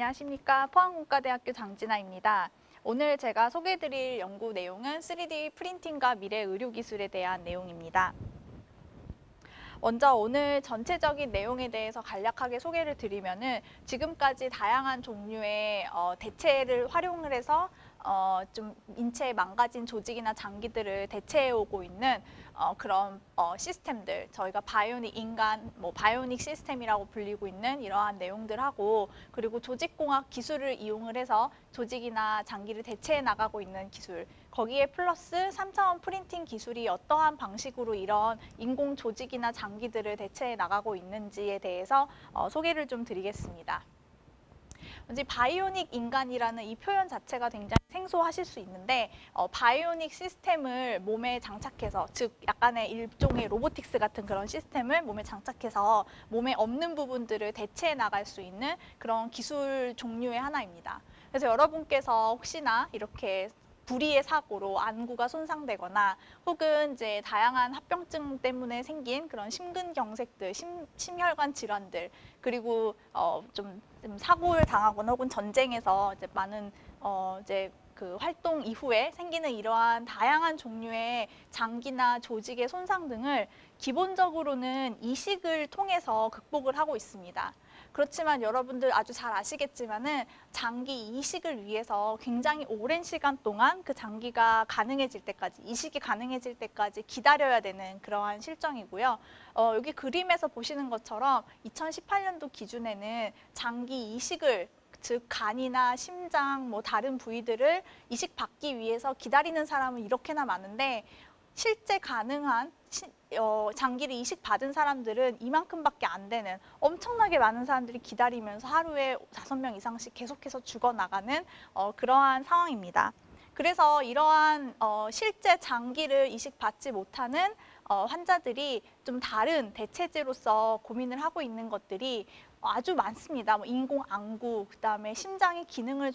안녕하십니까. 포항공과대학교 장진아입니다. 오늘 제가 소개해드릴 연구 내용은 3D 프린팅과 미래 의료기술에 대한 내용입니다. 먼저 오늘 전체적인 내용에 대해서 간략하게 소개를 드리면은 지금까지 다양한 종류의 대체를 활용을 해서 좀 인체에 망가진 조직이나 장기들을 대체해 오고 있는 그런 시스템들, 저희가 바이오닉 인간, 바이오닉 시스템이라고 불리고 있는 이러한 내용들하고, 그리고 조직공학 기술을 이용을 해서 조직이나 장기를 대체해 나가고 있는 기술, 거기에 플러스 3차원 프린팅 기술이 어떠한 방식으로 이런 인공 조직이나 장기들을 대체해 나가고 있는지에 대해서 소개를 좀 드리겠습니다. 먼저 바이오닉 인간이라는 이 표현 자체가 굉장히 생소하실 수 있는데 바이오닉 시스템을 몸에 장착해서, 즉 약간의 일종의 로보틱스 같은 그런 시스템을 몸에 장착해서 몸에 없는 부분들을 대체해 나갈 수 있는 그런 기술 종류의 하나입니다. 그래서 여러분께서 혹시나 이렇게 불의의 사고로 안구가 손상되거나 혹은 이제 다양한 합병증 때문에 생긴 그런 심근경색들, 심혈관 질환들, 그리고 좀 사고를 당하거나 혹은 전쟁에서 이제 많은 이제 그 활동 이후에 생기는 이러한 다양한 종류의 장기나 조직의 손상 등을 기본적으로는 이식을 통해서 극복을 하고 있습니다. 그렇지만 여러분들 아주 잘 아시겠지만은 장기 이식을 위해서 굉장히 오랜 시간 동안 그 장기가 가능해질 때까지, 이식이 가능해질 때까지 기다려야 되는 그러한 실정이고요. 여기 그림에서 보시는 것처럼 2018년도 기준에는 장기 이식을, 즉 간이나 심장, 다른 부위들을 이식받기 위해서 기다리는 사람은 이렇게나 많은데 실제 가능한 장기를 이식받은 사람들은 이만큼밖에 안 되는, 엄청나게 많은 사람들이 기다리면서 하루에 5명 이상씩 계속해서 죽어나가는 그러한 상황입니다. 그래서 이러한 실제 장기를 이식받지 못하는 환자들이 좀 다른 대체제로서 고민을 하고 있는 것들이 아주 많습니다. 인공 안구, 그다음에 심장의 기능을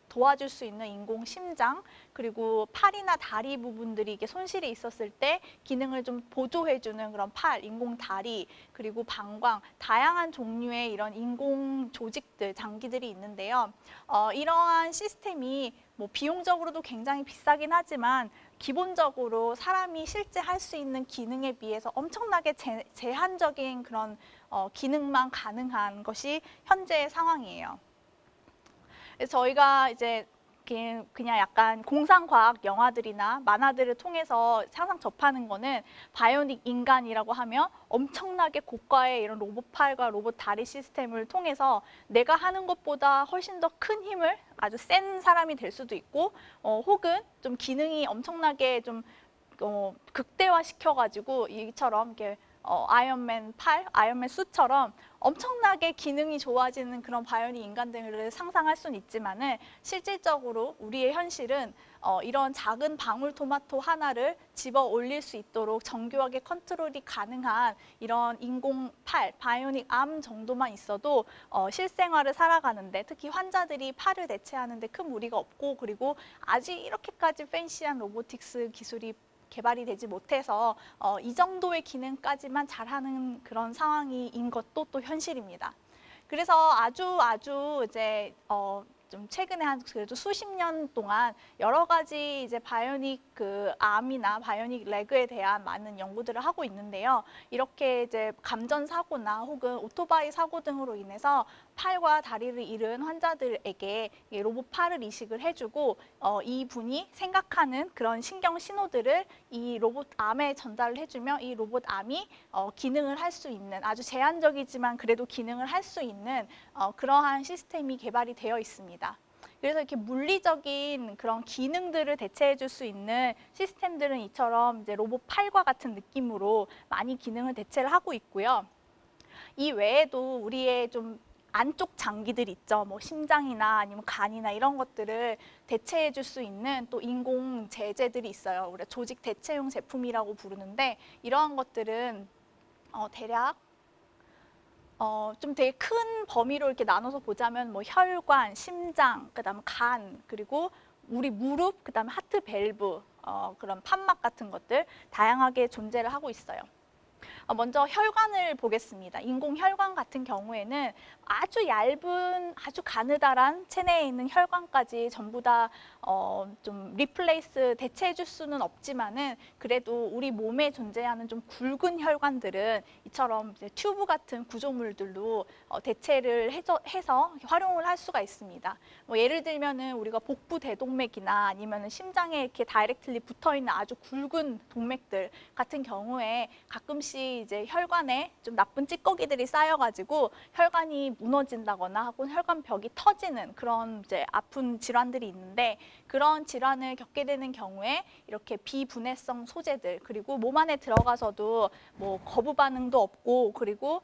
도와줄 수 있는 인공 심장, 그리고 팔이나 다리 부분들이 이게 손실이 있었을 때 기능을 좀 보조해주는 그런 팔, 인공 다리, 그리고 방광, 다양한 종류의 이런 인공 조직들, 장기들이 있는데요. 이러한 시스템이 비용적으로도 굉장히 비싸긴 하지만 기본적으로 사람이 실제 할 수 있는 기능에 비해서 엄청나게 제한적인 그런 기능만 가능한 것이 현재의 상황이에요. 그래서 저희가 이제 그냥 약간 공상과학 영화들이나 만화들을 통해서 항상 접하는 거는 바이오닉 인간이라고 하면 엄청나게 고가의 이런 로봇팔과 로봇 다리 시스템을 통해서 내가 하는 것보다 훨씬 더 큰 힘을, 아주 센 사람이 될 수도 있고 혹은 좀 기능이 엄청나게 좀 극대화 시켜가지고 이처럼 이렇게 아이언맨 팔, 아이언맨 수처럼 엄청나게 기능이 좋아지는 그런 바이오닉 인간들을 상상할 수는 있지만은 실질적으로 우리의 현실은 이런 작은 방울토마토 하나를 집어 올릴 수 있도록 정교하게 컨트롤이 가능한 이런 인공 팔, 바이오닉 암 정도만 있어도 실생활을 살아가는데, 특히 환자들이 팔을 대체하는데 큰 무리가 없고, 그리고 아직 이렇게까지 팬시한 로보틱스 기술이 개발이 되지 못해서 이 정도의 기능까지만 잘하는 그런 상황인 것도 또 현실입니다. 그래서 아주 이제 좀 최근에 한 그래도 수십 년 동안 여러 가지 이제 바이오닉 그 암이나 바이오닉 레그에 대한 많은 연구들을 하고 있는데요. 이렇게 이제 감전 사고나 혹은 오토바이 사고 등으로 인해서 팔과 다리를 잃은 환자들에게 로봇 팔을 이식을 해주고 이 분이 생각하는 그런 신경 신호들을 이 로봇 암에 전달을 해주면 이 로봇 암이 기능을 할 수 있는, 아주 제한적이지만 그래도 기능을 할 수 있는 그러한 시스템이 개발이 되어 있습니다. 그래서 이렇게 물리적인 그런 기능들을 대체해 줄 수 있는 시스템들은 이처럼 이제 로봇 팔과 같은 느낌으로 많이 기능을 대체를 하고 있고요. 이 외에도 우리의 좀 안쪽 장기들 있죠. 심장이나 아니면 간이나 이런 것들을 대체해 줄 수 있는 또 인공 제재들이 있어요. 우리가 조직 대체용 제품이라고 부르는데, 이러한 것들은 대략 좀 되게 큰 범위로 이렇게 나눠서 보자면 혈관, 심장, 그다음 간, 그리고 우리 무릎, 그다음에 하트 밸브, 그런 판막 같은 것들 다양하게 존재를 하고 있어요. 먼저 혈관을 보겠습니다. 인공 혈관 같은 경우에는 아주 얇은, 아주 가느다란 체내에 있는 혈관까지 전부 다 좀 리플레이스, 대체해 줄 수는 없지만은 그래도 우리 몸에 존재하는 좀 굵은 혈관들은 이처럼 이제 튜브 같은 구조물들로 대체를 해서 활용을 할 수가 있습니다. 뭐 예를 들면은 우리가 복부 대동맥이나 아니면은 심장에 이렇게 다이렉틀리 붙어 있는 아주 굵은 동맥들 같은 경우에 가끔씩 이제 혈관에 좀 나쁜 찌꺼기들이 쌓여가지고 혈관이 무너진다거나 혹은 혈관벽이 터지는 그런 이제 아픈 질환들이 있는데 그런 질환을 겪게 되는 경우에 이렇게 비분해성 소재들 그리고 몸 안에 들어가서도 뭐 거부 반응도 없고 그리고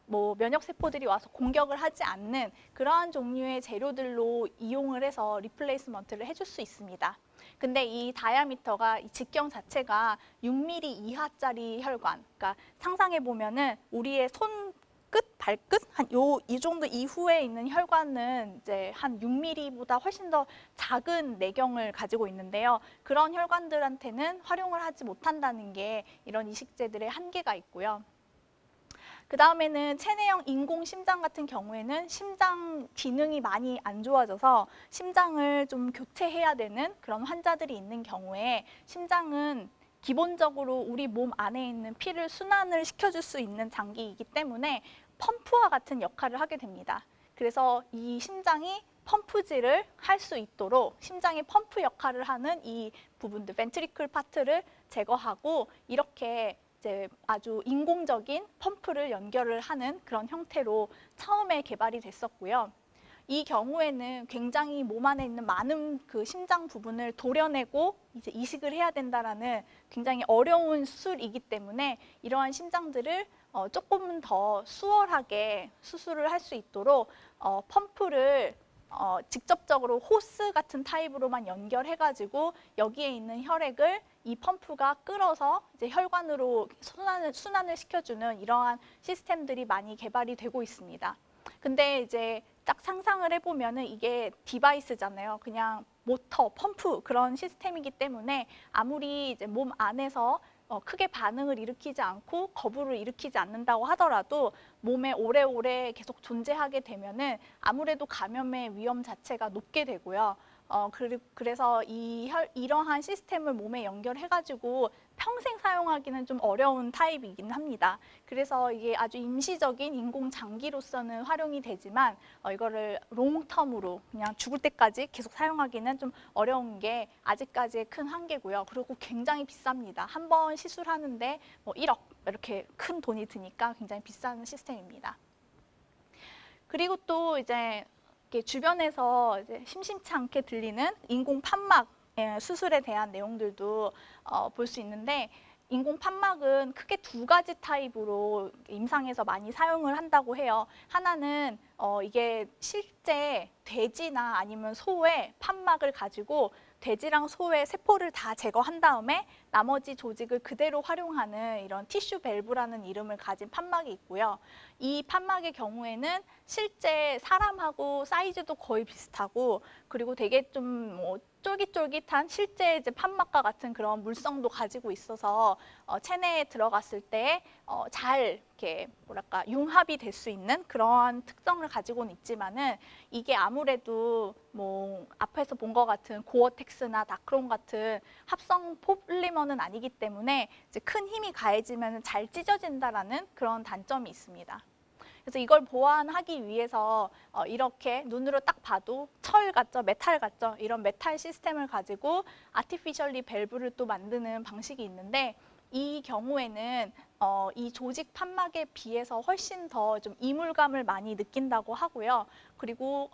뭐 면역 세포들이 와서 공격을 하지 않는 그러한 종류의 재료들로 이용을 해서 리플레이스먼트를 해줄 수 있습니다. 근데 이 다이아미터가 이 직경 자체가 6mm 이하짜리 혈관, 그러니까 상상해 보면은 우리의 손끝, 발끝 한 이 정도 이후에 있는 혈관은 이제 한 6mm보다 훨씬 더 작은 내경을 가지고 있는데요. 그런 혈관들한테는 활용을 하지 못한다는 게 이런 이식제들의 한계가 있고요. 그 다음에는 체내형 인공 심장 같은 경우에는 심장 기능이 많이 안 좋아져서 심장을 좀 교체해야 되는 그런 환자들이 있는 경우에 심장은 기본적으로 우리 몸 안에 있는 피를 순환을 시켜줄 수 있는 장기이기 때문에 펌프와 같은 역할을 하게 됩니다. 그래서 이 심장이 펌프질을 할 수 있도록 심장의 펌프 역할을 하는 이 부분들, 벤트리클 파트를 제거하고 이렇게 이제 아주 인공적인 펌프를 연결을 하는 그런 형태로 처음에 개발이 됐었고요. 이 경우에는 굉장히 몸 안에 있는 많은 그 심장 부분을 도려내고 이제 이식을 해야 된다라는 굉장히 어려운 수술이기 때문에 이러한 심장들을 조금은 더 수월하게 수술을 할 수 있도록 펌프를 직접적으로 호스 같은 타입으로만 연결해가지고 여기에 있는 혈액을 이 펌프가 끌어서 이제 혈관으로 순환을 시켜주는 이러한 시스템들이 많이 개발이 되고 있습니다. 근데 이제 딱 상상을 해보면은 이게 디바이스잖아요. 그냥 모터, 펌프 그런 시스템이기 때문에 아무리 이제 몸 안에서 크게 반응을 일으키지 않고 거부를 일으키지 않는다고 하더라도 몸에 오래오래 계속 존재하게 되면은 아무래도 감염의 위험 자체가 높게 되고요. 그래서 이러한 시스템을 몸에 연결해가지고 평생 사용하기는 좀 어려운 타입이긴 합니다. 그래서 이게 아주 임시적인 인공 장기로서는 활용이 되지만 이거를 롱텀으로 그냥 죽을 때까지 계속 사용하기는 좀 어려운 게 아직까지의 큰 한계고요. 그리고 굉장히 비쌉니다. 한 번 시술하는데 뭐 1억 이렇게 큰 돈이 드니까 굉장히 비싼 시스템입니다. 그리고 또 이제 주변에서 이제 심심치 않게 들리는 인공 판막 수술에 대한 내용들도 볼 수 있는데 인공 판막은 크게 두 가지 타입으로 임상에서 많이 사용을 한다고 해요. 하나는 이게 실제 돼지나 아니면 소의 판막을 가지고 돼지랑 소의 세포를 다 제거한 다음에 나머지 조직을 그대로 활용하는 이런 티슈 밸브라는 이름을 가진 판막이 있고요. 이 판막의 경우에는 실제 사람하고 사이즈도 거의 비슷하고 그리고 되게 좀 뭐 쫄깃쫄깃한 실제 이제 판막과 같은 그런 물성도 가지고 있어서 체내에 들어갔을 때 잘 이렇게 뭐랄까 융합이 될 수 있는 그러한 특성을 가지고는 있지만은 이게 아무래도 뭐 앞에서 본 것 같은 고어텍스나 다크론 같은 합성 폴리머는 아니기 때문에 이제 큰 힘이 가해지면 잘 찢어진다라는 그런 단점이 있습니다. 그래서 이걸 보완하기 위해서 이렇게 눈으로 딱 봐도 철 같죠, 메탈 같죠, 이런 메탈 시스템을 가지고 아티피셜리 밸브를 또 만드는 방식이 있는데 이 경우에는 이 조직 판막에 비해서 훨씬 더 좀 이물감을 많이 느낀다고 하고요. 그리고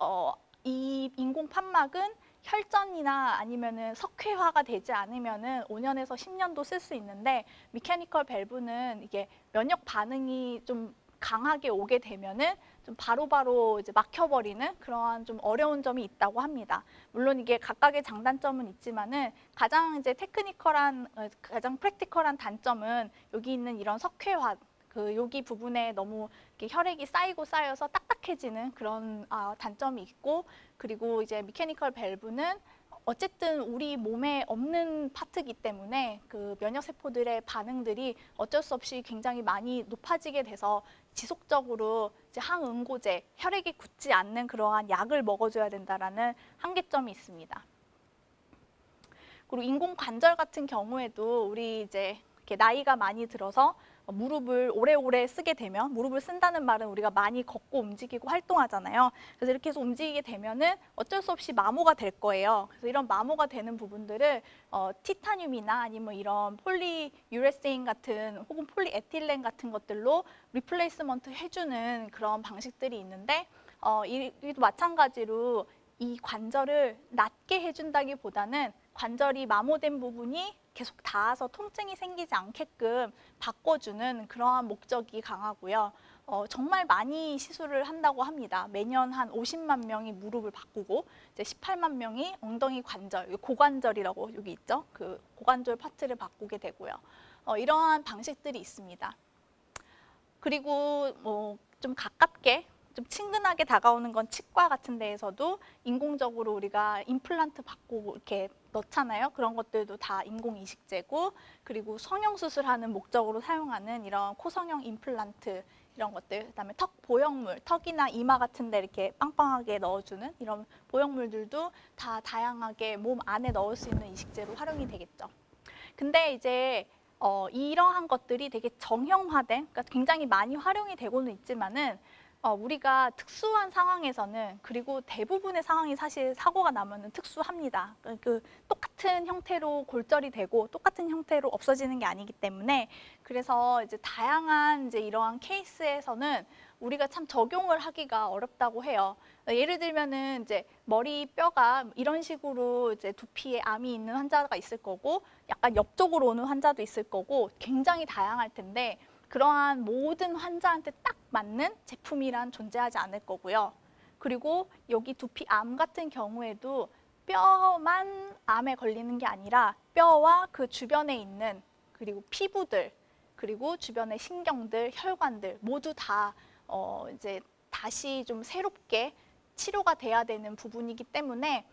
이 인공 판막은 혈전이나 아니면은 석회화가 되지 않으면은 5년에서 10년도 쓸 수 있는데 미케니컬 밸브는 이게 면역 반응이 좀 강하게 오게 되면은 좀 바로바로 이제 막혀버리는 그러한 좀 어려운 점이 있다고 합니다. 물론 이게 각각의 장단점은 있지만은 가장 이제 테크니컬한, 가장 프랙티컬한 단점은 여기 있는 이런 석회화, 그 여기 부분에 너무 이렇게 혈액이 쌓이고 쌓여서 딱딱해지는 그런 단점이 있고, 그리고 이제 미케니컬 밸브는 어쨌든 우리 몸에 없는 파트이기 때문에 그 면역세포들의 반응들이 어쩔 수 없이 굉장히 많이 높아지게 돼서 지속적으로 이제 항응고제, 혈액이 굳지 않는 그러한 약을 먹어줘야 된다라는 한계점이 있습니다. 그리고 인공관절 같은 경우에도 우리 이제 이렇게 나이가 많이 들어서 무릎을 오래오래 쓰게 되면, 무릎을 쓴다는 말은 우리가 많이 걷고 움직이고 활동하잖아요. 그래서 이렇게 해서 움직이게 되면은 어쩔 수 없이 마모가 될 거예요. 그래서 이런 마모가 되는 부분들을 티타늄이나 아니면 이런 폴리유레세인 같은 혹은 폴리에틸렌 같은 것들로 리플레이스먼트 해주는 그런 방식들이 있는데 이도 마찬가지로 이 관절을 낫게 해준다기보다는 관절이 마모된 부분이 계속 닿아서 통증이 생기지 않게끔 바꿔주는 그러한 목적이 강하고요. 정말 많이 시술을 한다고 합니다. 매년 한 50만 명이 무릎을 바꾸고 이제 18만 명이 엉덩이 관절, 고관절이라고 여기 있죠. 그 고관절 파트를 바꾸게 되고요. 이러한 방식들이 있습니다. 그리고 좀 가깝게 좀 친근하게 다가오는 건 치과 같은 데에서도 인공적으로 우리가 임플란트 받고 이렇게 넣잖아요. 그런 것들도 다 인공이식제고, 그리고 성형수술하는 목적으로 사용하는 이런 코성형 임플란트 이런 것들, 그다음에 턱 보형물, 턱이나 이마 같은 데 이렇게 빵빵하게 넣어주는 이런 보형물들도 다 다양하게 몸 안에 넣을 수 있는 이식제로 활용이 되겠죠. 근데 이제 이러한 것들이 되게 정형화된, 그러니까 굉장히 많이 활용이 되고는 있지만은 우리가 특수한 상황에서는, 그리고 대부분의 상황이 사실 사고가 나면은 특수합니다. 그 똑같은 형태로 골절이 되고 똑같은 형태로 없어지는 게 아니기 때문에, 그래서 이제 다양한 이제 이러한 케이스에서는 우리가 참 적용을 하기가 어렵다고 해요. 예를 들면은 이제 머리 뼈가 이런 식으로 이제 두피에 암이 있는 환자가 있을 거고, 약간 옆쪽으로 오는 환자도 있을 거고, 굉장히 다양할 텐데 그러한 모든 환자한테 딱 맞는 제품이란 존재하지 않을 거고요. 그리고 여기 두피암 같은 경우에도 뼈만 암에 걸리는 게 아니라 뼈와 그 주변에 있는, 그리고 피부들, 그리고 주변의 신경들, 혈관들 모두 다 이제 다시 좀 새롭게 치료가 돼야 되는 부분이기 때문에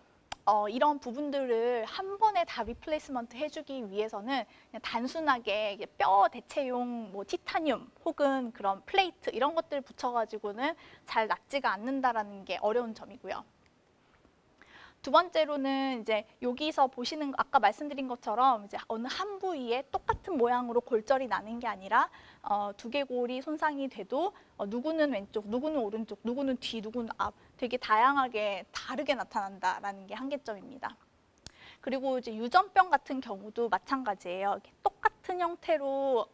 이런 부분들을 한 번에 다 리플레이스먼트 해주기 위해서는 그냥 단순하게 뼈 대체용 뭐 티타늄 혹은 그런 플레이트 이런 것들 붙여가지고는 잘 낫지가 않는다라는 게 어려운 점이고요. 두 번째로는 이제 여기서 보시는 아까 말씀드린 것처럼 이제 어느 한 부위에 똑같은 모양으로 골절이 나는 게 아니라 두개골이 손상이 돼도 누구는 왼쪽, 누구는 오른쪽, 누구는 뒤, 누구는 앞 되게 다양하게 다르게 나타난다라는 게 한계점입니다. 그리고 이제 유전병 같은 경우도 마찬가지예요. 이렇게 똑같은 형태로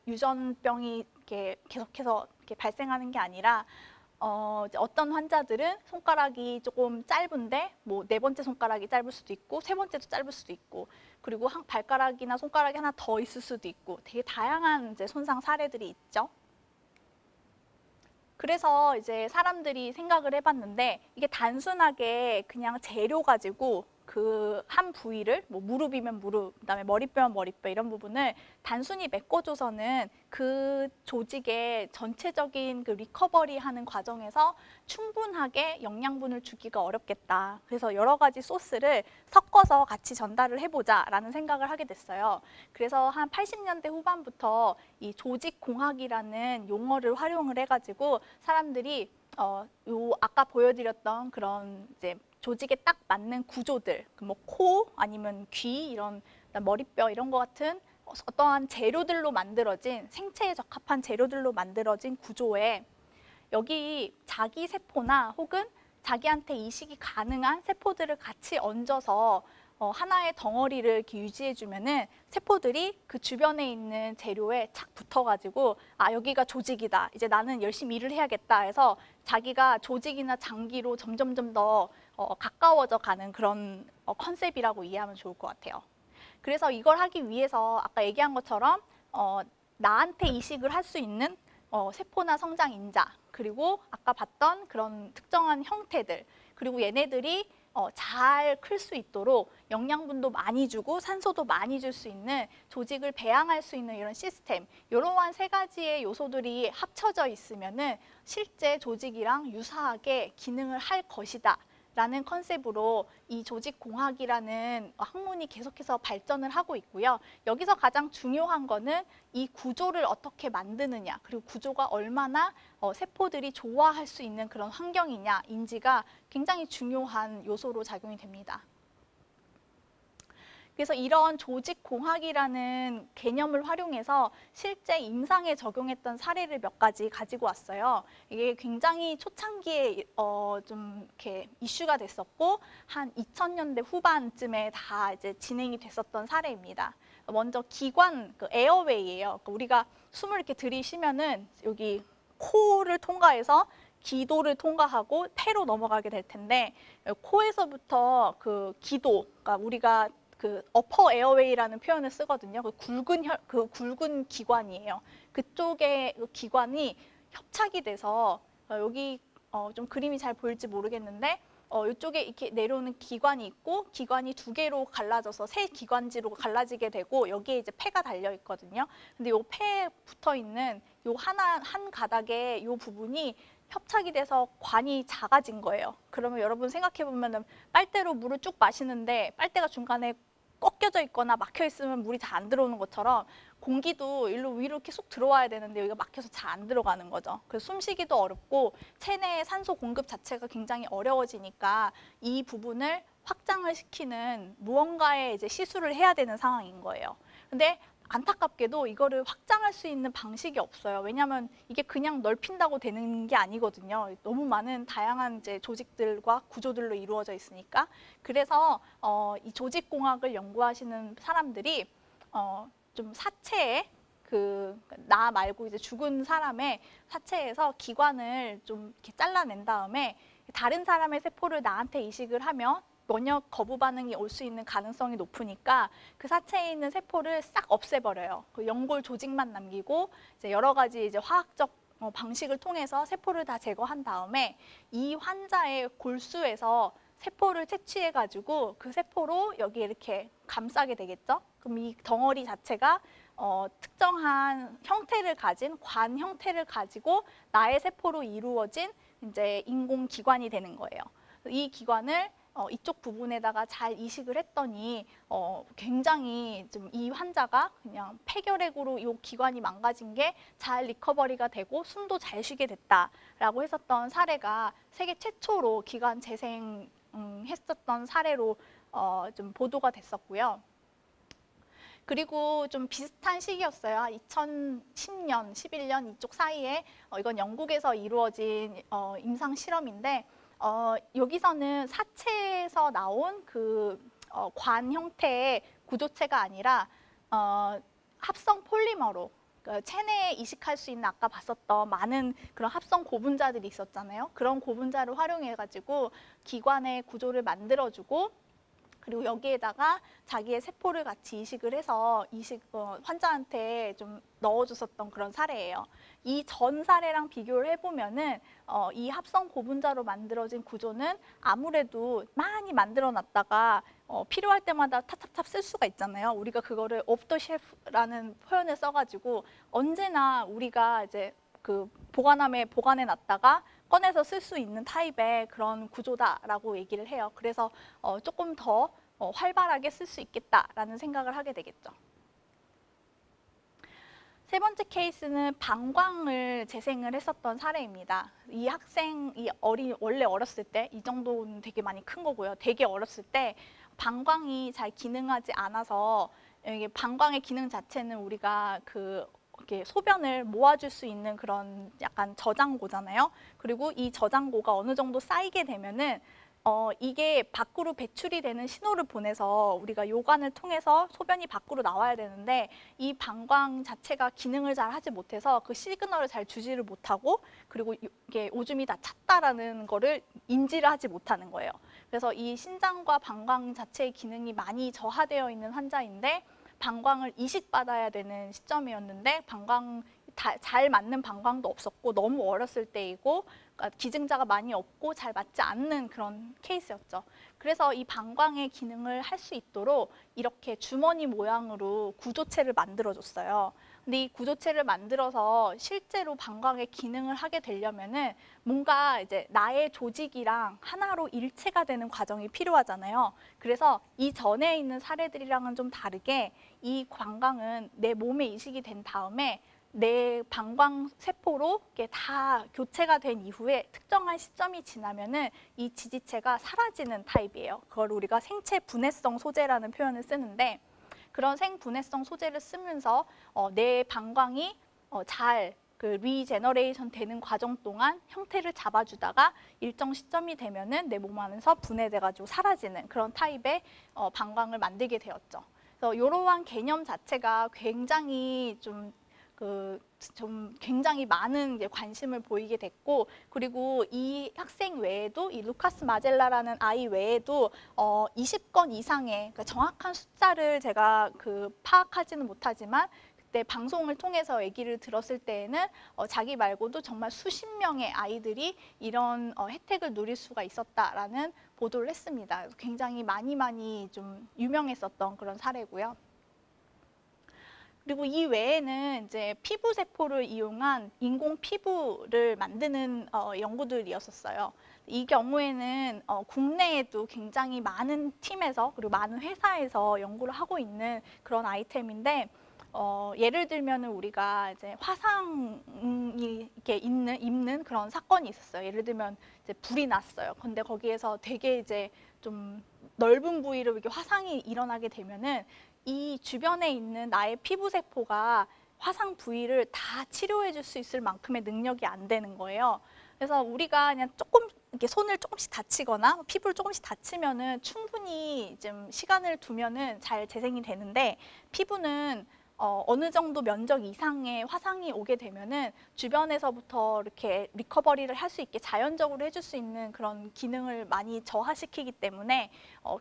유전병이 이렇게 계속해서 이렇게 발생하는 게 아니라 어떤 환자들은 손가락이 조금 짧은데 뭐 4번째 손가락이 짧을 수도 있고 3번째도 짧을 수도 있고, 그리고 발가락이나 손가락이 하나 더 있을 수도 있고, 되게 다양한 이제 손상 사례들이 있죠. 그래서 이제 사람들이 생각을 해봤는데 이게 단순하게 그냥 재료 가지고 그 한 부위를 뭐 무릎이면 무릎, 그다음에 머리뼈면 머리뼈 이런 부분을 단순히 메꿔줘서는 그 조직의 전체적인 그 리커버리하는 과정에서 충분하게 영양분을 주기가 어렵겠다. 그래서 여러 가지 소스를 섞어서 같이 전달을 해보자라는 생각을 하게 됐어요. 그래서 한 80년대 후반부터 이 조직공학이라는 용어를 활용을 해가지고 사람들이 요 아까 보여드렸던 그런 이제 조직에 딱 맞는 구조들, 뭐 코 아니면 귀 이런 머리뼈 이런 거 같은 어떠한 재료들로 만들어진, 생체에 적합한 재료들로 만들어진 구조에 여기 자기 세포나 혹은 자기한테 이식이 가능한 세포들을 같이 얹어서 하나의 덩어리를 이렇게 유지해주면은 세포들이 그 주변에 있는 재료에 착 붙어가지고 여기가 조직이다. 이제 나는 열심히 일을 해야겠다 해서 자기가 조직이나 장기로 점점점 더 가까워져 가는 그런 컨셉이라고 이해하면 좋을 것 같아요. 그래서 이걸 하기 위해서 아까 얘기한 것처럼 나한테 이식을 할 수 있는 세포나 성장 인자, 그리고 아까 봤던 그런 특정한 형태들, 그리고 얘네들이 잘 클 수 있도록 영양분도 많이 주고 산소도 많이 줄 수 있는, 조직을 배양할 수 있는 이런 시스템, 이러한 3가지의 요소들이 합쳐져 있으면은 실제 조직이랑 유사하게 기능을 할 것이다 라는 컨셉으로 이 조직공학이라는 학문이 계속해서 발전을 하고 있고요. 여기서 가장 중요한 거는 이 구조를 어떻게 만드느냐, 그리고 구조가 얼마나 세포들이 좋아할 수 있는 그런 환경이냐인지가 굉장히 중요한 요소로 작용이 됩니다. 그래서 이런 조직공학이라는 개념을 활용해서 실제 임상에 적용했던 사례를 몇 가지 가지고 왔어요. 이게 굉장히 초창기에 좀 이렇게 이슈가 됐었고 한 2000년대 후반쯤에 다 이제 진행이 됐었던 사례입니다. 먼저 기관, 그 에어웨이예요. 그러니까 우리가 숨을 이렇게 들이쉬면은 여기 코를 통과해서 기도를 통과하고 폐로 넘어가게 될 텐데 코에서부터 그 기도, 그러니까 우리가 그 어퍼 에어웨이라는 표현을 쓰거든요. 그 굵은 기관이에요. 그쪽의 그 기관이 협착이 돼서 여기 좀 그림이 잘 보일지 모르겠는데 이쪽에 이렇게 내려오는 기관이 있고 기관이 두 개로 갈라져서 세 기관지로 갈라지게 되고 여기에 이제 폐가 달려 있거든요. 근데 요 폐에 붙어 있는 요 한 가닥에 요 부분이 협착이 돼서 관이 작아진 거예요. 그러면 여러분 생각해 보면은 빨대로 물을 쭉 마시는데 빨대가 중간에 꺾여져 있거나 막혀 있으면 물이 잘 안 들어오는 것처럼 공기도 일로 위로 이렇게 쏙 들어와야 되는데 여기가 막혀서 잘 안 들어가는 거죠. 그래서 숨쉬기도 어렵고 체내의 산소 공급 자체가 굉장히 어려워지니까 이 부분을 확장을 시키는 무언가의 이제 시술을 해야 되는 상황인 거예요. 근데 안타깝게도 이거를 확장할 수 있는 방식이 없어요. 왜냐하면 이게 그냥 넓힌다고 되는 게 아니거든요. 너무 많은 다양한 이제 조직들과 구조들로 이루어져 있으니까. 그래서 이 조직공학을 연구하시는 사람들이 좀 사체에 나 말고 이제 죽은 사람의 사체에서 기관을 좀 이렇게 잘라낸 다음에 다른 사람의 세포를 나한테 이식을 하면 면역 거부 반응이 올 수 있는 가능성이 높으니까 그 사체에 있는 세포를 싹 없애버려요. 그 연골 조직만 남기고 이제 여러 가지 이제 화학적 방식을 통해서 세포를 다 제거한 다음에 이 환자의 골수에서 세포를 채취해가지고 그 세포로 여기 이렇게 감싸게 되겠죠. 그럼 이 덩어리 자체가 특정한 형태를 가진 관 형태를 가지고 나의 세포로 이루어진 이제 인공기관이 되는 거예요. 이 기관을 이쪽 부분에다가 잘 이식을 했더니 굉장히 좀 이 환자가 그냥 폐결핵으로 이 기관이 망가진 게 잘 리커버리가 되고 숨도 잘 쉬게 됐다라고 했었던 사례가 세계 최초로 기관 재생했었던 사례로 좀 보도가 됐었고요. 그리고 좀 비슷한 시기였어요. 2010년, 11년 이쪽 사이에 이건 영국에서 이루어진 임상 실험인데 여기서는 사체에서 나온 관 형태의 구조체가 아니라 합성 폴리머로 체내에 이식할 수 있는 아까 봤었던 많은 그런 합성 고분자들이 있었잖아요. 그런 고분자를 활용해가지고 기관의 구조를 만들어주고 그리고 여기에다가 자기의 세포를 같이 이식을 해서 환자한테 좀 넣어줬었던 그런 사례예요. 이 전 사례랑 비교를 해보면은 이 합성 고분자로 만들어진 구조는 아무래도 많이 만들어놨다가 필요할 때마다 탑탑탑 쓸 수가 있잖아요. 우리가 그거를 오프 더 쉘프라는 표현을 써가지고 언제나 우리가 이제 보관해 놨다가 꺼내서 쓸 수 있는 타입의 그런 구조다라고 얘기를 해요. 그래서 조금 더 활발하게 쓸 수 있겠다라는 생각을 하게 되겠죠. 세 번째 케이스는 방광을 재생을 했었던 사례입니다. 이 학생이 원래 어렸을 때, 이 정도는 되게 많이 큰 거고요. 되게 어렸을 때 방광이 잘 기능하지 않아서 이게 방광의 기능 자체는 우리가 이렇게 소변을 모아줄 수 있는 그런 약간 저장고잖아요. 그리고 이 저장고가 어느 정도 쌓이게 되면은 이게 밖으로 배출이 되는 신호를 보내서 우리가 요관을 통해서 소변이 밖으로 나와야 되는데 이 방광 자체가 기능을 잘 하지 못해서 그 시그널을 잘 주지를 못하고 그리고 이게 오줌이 다 찼다라는 거를 인지를 하지 못하는 거예요. 그래서 이 신장과 방광 자체의 기능이 많이 저하되어 있는 환자인데 방광을 이식받아야 되는 시점이었는데 잘 맞는 방광도 없었고 너무 어렸을 때이고 그러니까 기증자가 많이 없고 잘 맞지 않는 그런 케이스였죠. 그래서 이 방광의 기능을 할 수 있도록 이렇게 주머니 모양으로 구조체를 만들어줬어요. 근데 이 구조체를 만들어서 실제로 방광의 기능을 하게 되려면은 뭔가 이제 나의 조직이랑 하나로 일체가 되는 과정이 필요하잖아요. 그래서 이 전에 있는 사례들이랑은 좀 다르게 이 방광은 내 몸에 이식이 된 다음에 내 방광 세포로 이게 다 교체가 된 이후에 특정한 시점이 지나면은 이 지지체가 사라지는 타입이에요. 그걸 우리가 생체 분해성 소재라는 표현을 쓰는데, 그런 생분해성 소재를 쓰면서 내 방광이 잘 리제너레이션 되는 과정 동안 형태를 잡아주다가 일정 시점이 되면은 내 몸 안에서 분해돼가지고 사라지는 그런 타입의 방광을 만들게 되었죠. 그래서 이러한 개념 자체가 굉장히 좀 굉장히 많은 관심을 보이게 됐고, 그리고 이 학생 외에도 이 루카스 마젤라라는 아이 외에도 20건 이상의, 그러니까 정확한 숫자를 제가 파악하지는 못하지만 그때 방송을 통해서 얘기를 들었을 때에는 자기 말고도 정말 수십 명의 아이들이 이런 혜택을 누릴 수가 있었다라는 보도를 했습니다. 굉장히 많이 좀 유명했었던 그런 사례고요. 그리고 이 외에는 이제 피부 세포를 이용한 인공 피부를 만드는 연구들이었었어요. 이 경우에는 국내에도 굉장히 많은 팀에서 그리고 많은 회사에서 연구를 하고 있는 그런 아이템인데, 예를 들면은 우리가 이제 화상이 이렇게 입는 그런 사건이 있었어요. 예를 들면 이제 불이 났어요. 근데 거기에서 되게 이제 좀 넓은 부위로 이렇게 화상이 일어나게 되면은 이 주변에 있는 나의 피부 세포가 화상 부위를 다 치료해 줄 수 있을 만큼의 능력이 안 되는 거예요. 그래서 우리가 그냥 조금 이렇게 손을 조금씩 다치거나 피부를 조금씩 다치면은 충분히 좀 시간을 두면은 잘 재생이 되는데, 피부는 어느 정도 면적 이상의 화상이 오게 되면은 주변에서부터 이렇게 리커버리를 할 수 있게 자연적으로 해줄 수 있는 그런 기능을 많이 저하시키기 때문에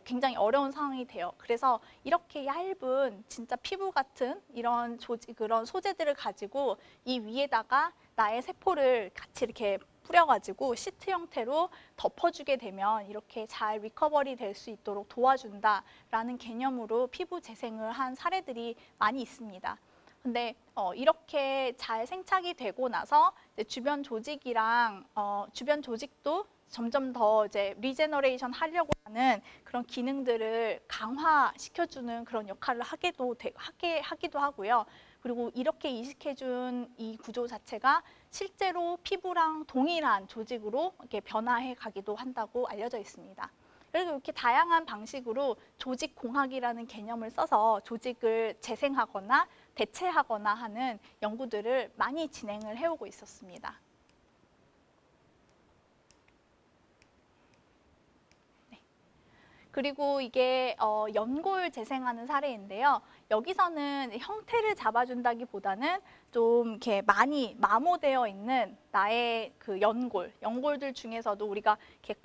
굉장히 어려운 상황이 돼요. 그래서 이렇게 얇은 진짜 피부 같은 이런 그런 소재들을 가지고 이 위에다가 나의 세포를 같이 이렇게 뿌려가지고 시트 형태로 덮어주게 되면 이렇게 잘 리커버리 될 수 있도록 도와준다라는 개념으로 피부 재생을 한 사례들이 많이 있습니다. 근데 이렇게 잘 생착이 되고 나서 이제 주변 조직이랑 주변 조직도 점점 더 이제 리제너레이션 하려고 하는 그런 기능들을 강화시켜주는 그런 역할을 하기도 하고요. 그리고 이렇게 이식해준 이 구조 자체가 실제로 피부랑 동일한 조직으로 이렇게 변화해 가기도 한다고 알려져 있습니다. 그래서 이렇게 다양한 방식으로 조직공학이라는 개념을 써서 조직을 재생하거나 대체하거나 하는 연구들을 많이 진행을 해오고 있었습니다. 그리고 이게 연골 재생하는 사례인데요. 여기서는 형태를 잡아준다기보다는 좀 이렇게 많이 마모되어 있는 나의 그 연골들 중에서도 우리가 이렇게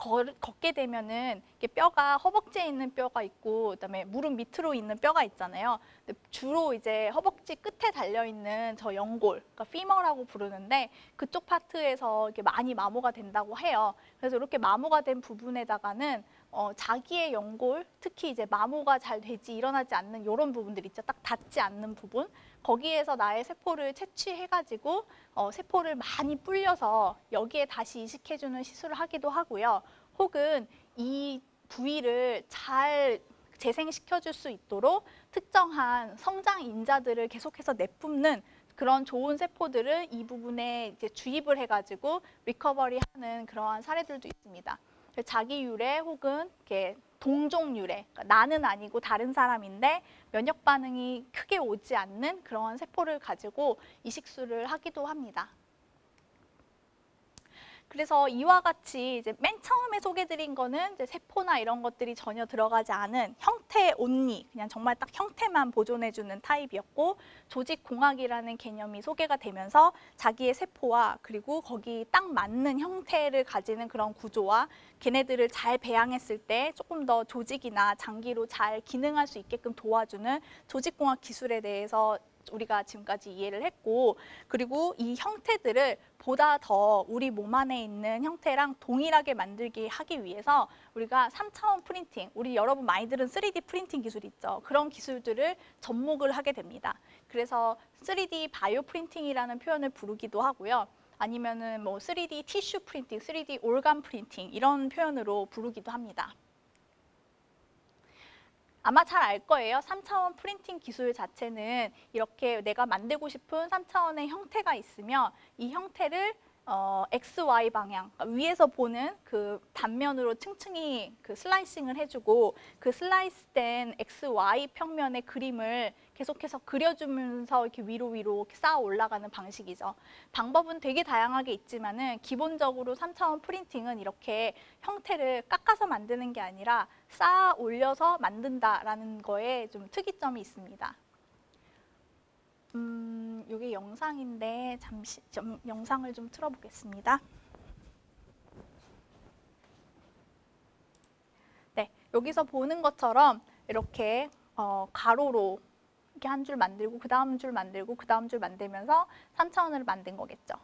걷게 되면은 이렇게 뼈가 허벅지에 있는 뼈가 있고, 그다음에 무릎 밑으로 있는 뼈가 있잖아요. 근데 주로 이제 허벅지 끝에 달려 있는 저 연골, 그러니까 피머라고 부르는데 그쪽 파트에서 이렇게 많이 마모가 된다고 해요. 그래서 이렇게 마모가 된 부분에다가는 자기의 연골, 특히 이제 마모가 잘 일어나지 않는 이런 부분들 있죠. 딱 닿지 않는 부분. 거기에서 나의 세포를 채취해가지고 세포를 많이 불려서 여기에 다시 이식해주는 시술을 하기도 하고요. 혹은 이 부위를 잘 재생시켜줄 수 있도록 특정한 성장 인자들을 계속해서 내뿜는 그런 좋은 세포들을 이 부분에 이제 주입을 해가지고 리커버리하는 그러한 사례들도 있습니다. 자기 유래 혹은 이렇게 동종 유래, 그러니까 나는 아니고 다른 사람인데 면역 반응이 크게 오지 않는 그러한 세포를 가지고 이식술을 하기도 합니다. 그래서 이와 같이 이제 맨 처음에 소개드린 거는 이제 세포나 이런 것들이 전혀 들어가지 않은 형태 온리, 그냥 정말 딱 형태만 보존해주는 타입이었고, 조직공학이라는 개념이 소개가 되면서 자기의 세포와 그리고 거기 딱 맞는 형태를 가지는 그런 구조와 걔네들을 잘 배양했을 때 조금 더 조직이나 장기로 잘 기능할 수 있게끔 도와주는 조직공학 기술에 대해서 우리가 지금까지 이해를 했고, 그리고 이 형태들을 보다 더 우리 몸 안에 있는 형태랑 동일하게 만들게 하기 위해서 우리가 3차원 프린팅, 우리 여러분 많이 들은 3D 프린팅 기술 있죠. 그런 기술들을 접목을 하게 됩니다. 그래서 3D 바이오 프린팅이라는 표현을 부르기도 하고요. 아니면은 뭐 3D 티슈 프린팅, 3D 올간 프린팅 이런 표현으로 부르기도 합니다. 아마 잘 알 거예요. 3차원 프린팅 기술 자체는 이렇게 내가 만들고 싶은 3차원의 형태가 있으면 이 형태를 X, Y 방향, 그러니까 위에서 보는 그 단면으로 층층이 그 슬라이싱을 해주고 그 슬라이스된 X, Y 평면의 그림을 계속해서 그려주면서 이렇게 위로 이렇게 쌓아 올라가는 방식이죠. 방법은 되게 다양하게 있지만은 기본적으로 3차원 프린팅은 이렇게 형태를 깎아서 만드는 게 아니라 쌓아 올려서 만든다라는 거에 좀 특이점이 있습니다. 이게 영상인데 잠시 영상을 좀 틀어보겠습니다. 네, 여기서 보는 것처럼 이렇게 가로로 이렇게 한 줄 만들고 그 다음 줄 만들고 그 다음 줄 만들면서 3차원으로 만든 거겠죠.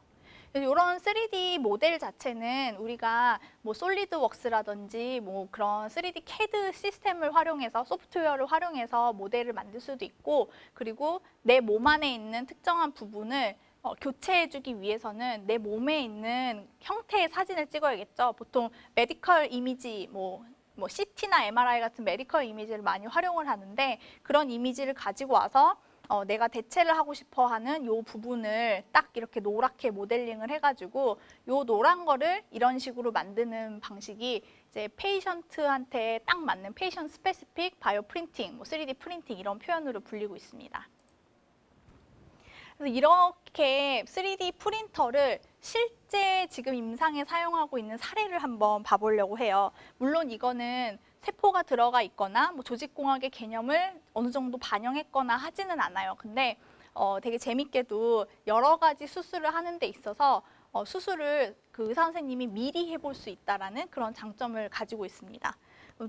이런 3D 모델 자체는 우리가 뭐 솔리드웍스라든지 뭐 그런 3D CAD 시스템을 활용해서 소프트웨어를 활용해서 모델을 만들 수도 있고, 그리고 내 몸 안에 있는 특정한 부분을 교체해주기 위해서는 내 몸에 있는 형태의 사진을 찍어야겠죠. 보통 메디컬 이미지 뭐 CT나 MRI 같은 메디컬 이미지를 많이 활용을 하는데, 그런 이미지를 가지고 와서 내가 대체를 하고 싶어 하는 요 부분을 딱 이렇게 노랗게 모델링을 해가지고 요 노란 거를 이런 식으로 만드는 방식이 이제 페이션트한테 딱 맞는 페이션 스페시픽 바이오 프린팅, 뭐 3D 프린팅 이런 표현으로 불리고 있습니다. 그래서 이렇게 3D 프린터를 실제 지금 임상에 사용하고 있는 사례를 한번 봐보려고 해요. 물론 이거는 세포가 들어가 있거나 뭐 조직공학의 개념을 어느 정도 반영했거나 하지는 않아요. 근데 되게 재밌게도 여러 가지 수술을 하는 데 있어서 수술을 그 의사 선생님이 미리 해볼 수 있다는 그런 장점을 가지고 있습니다.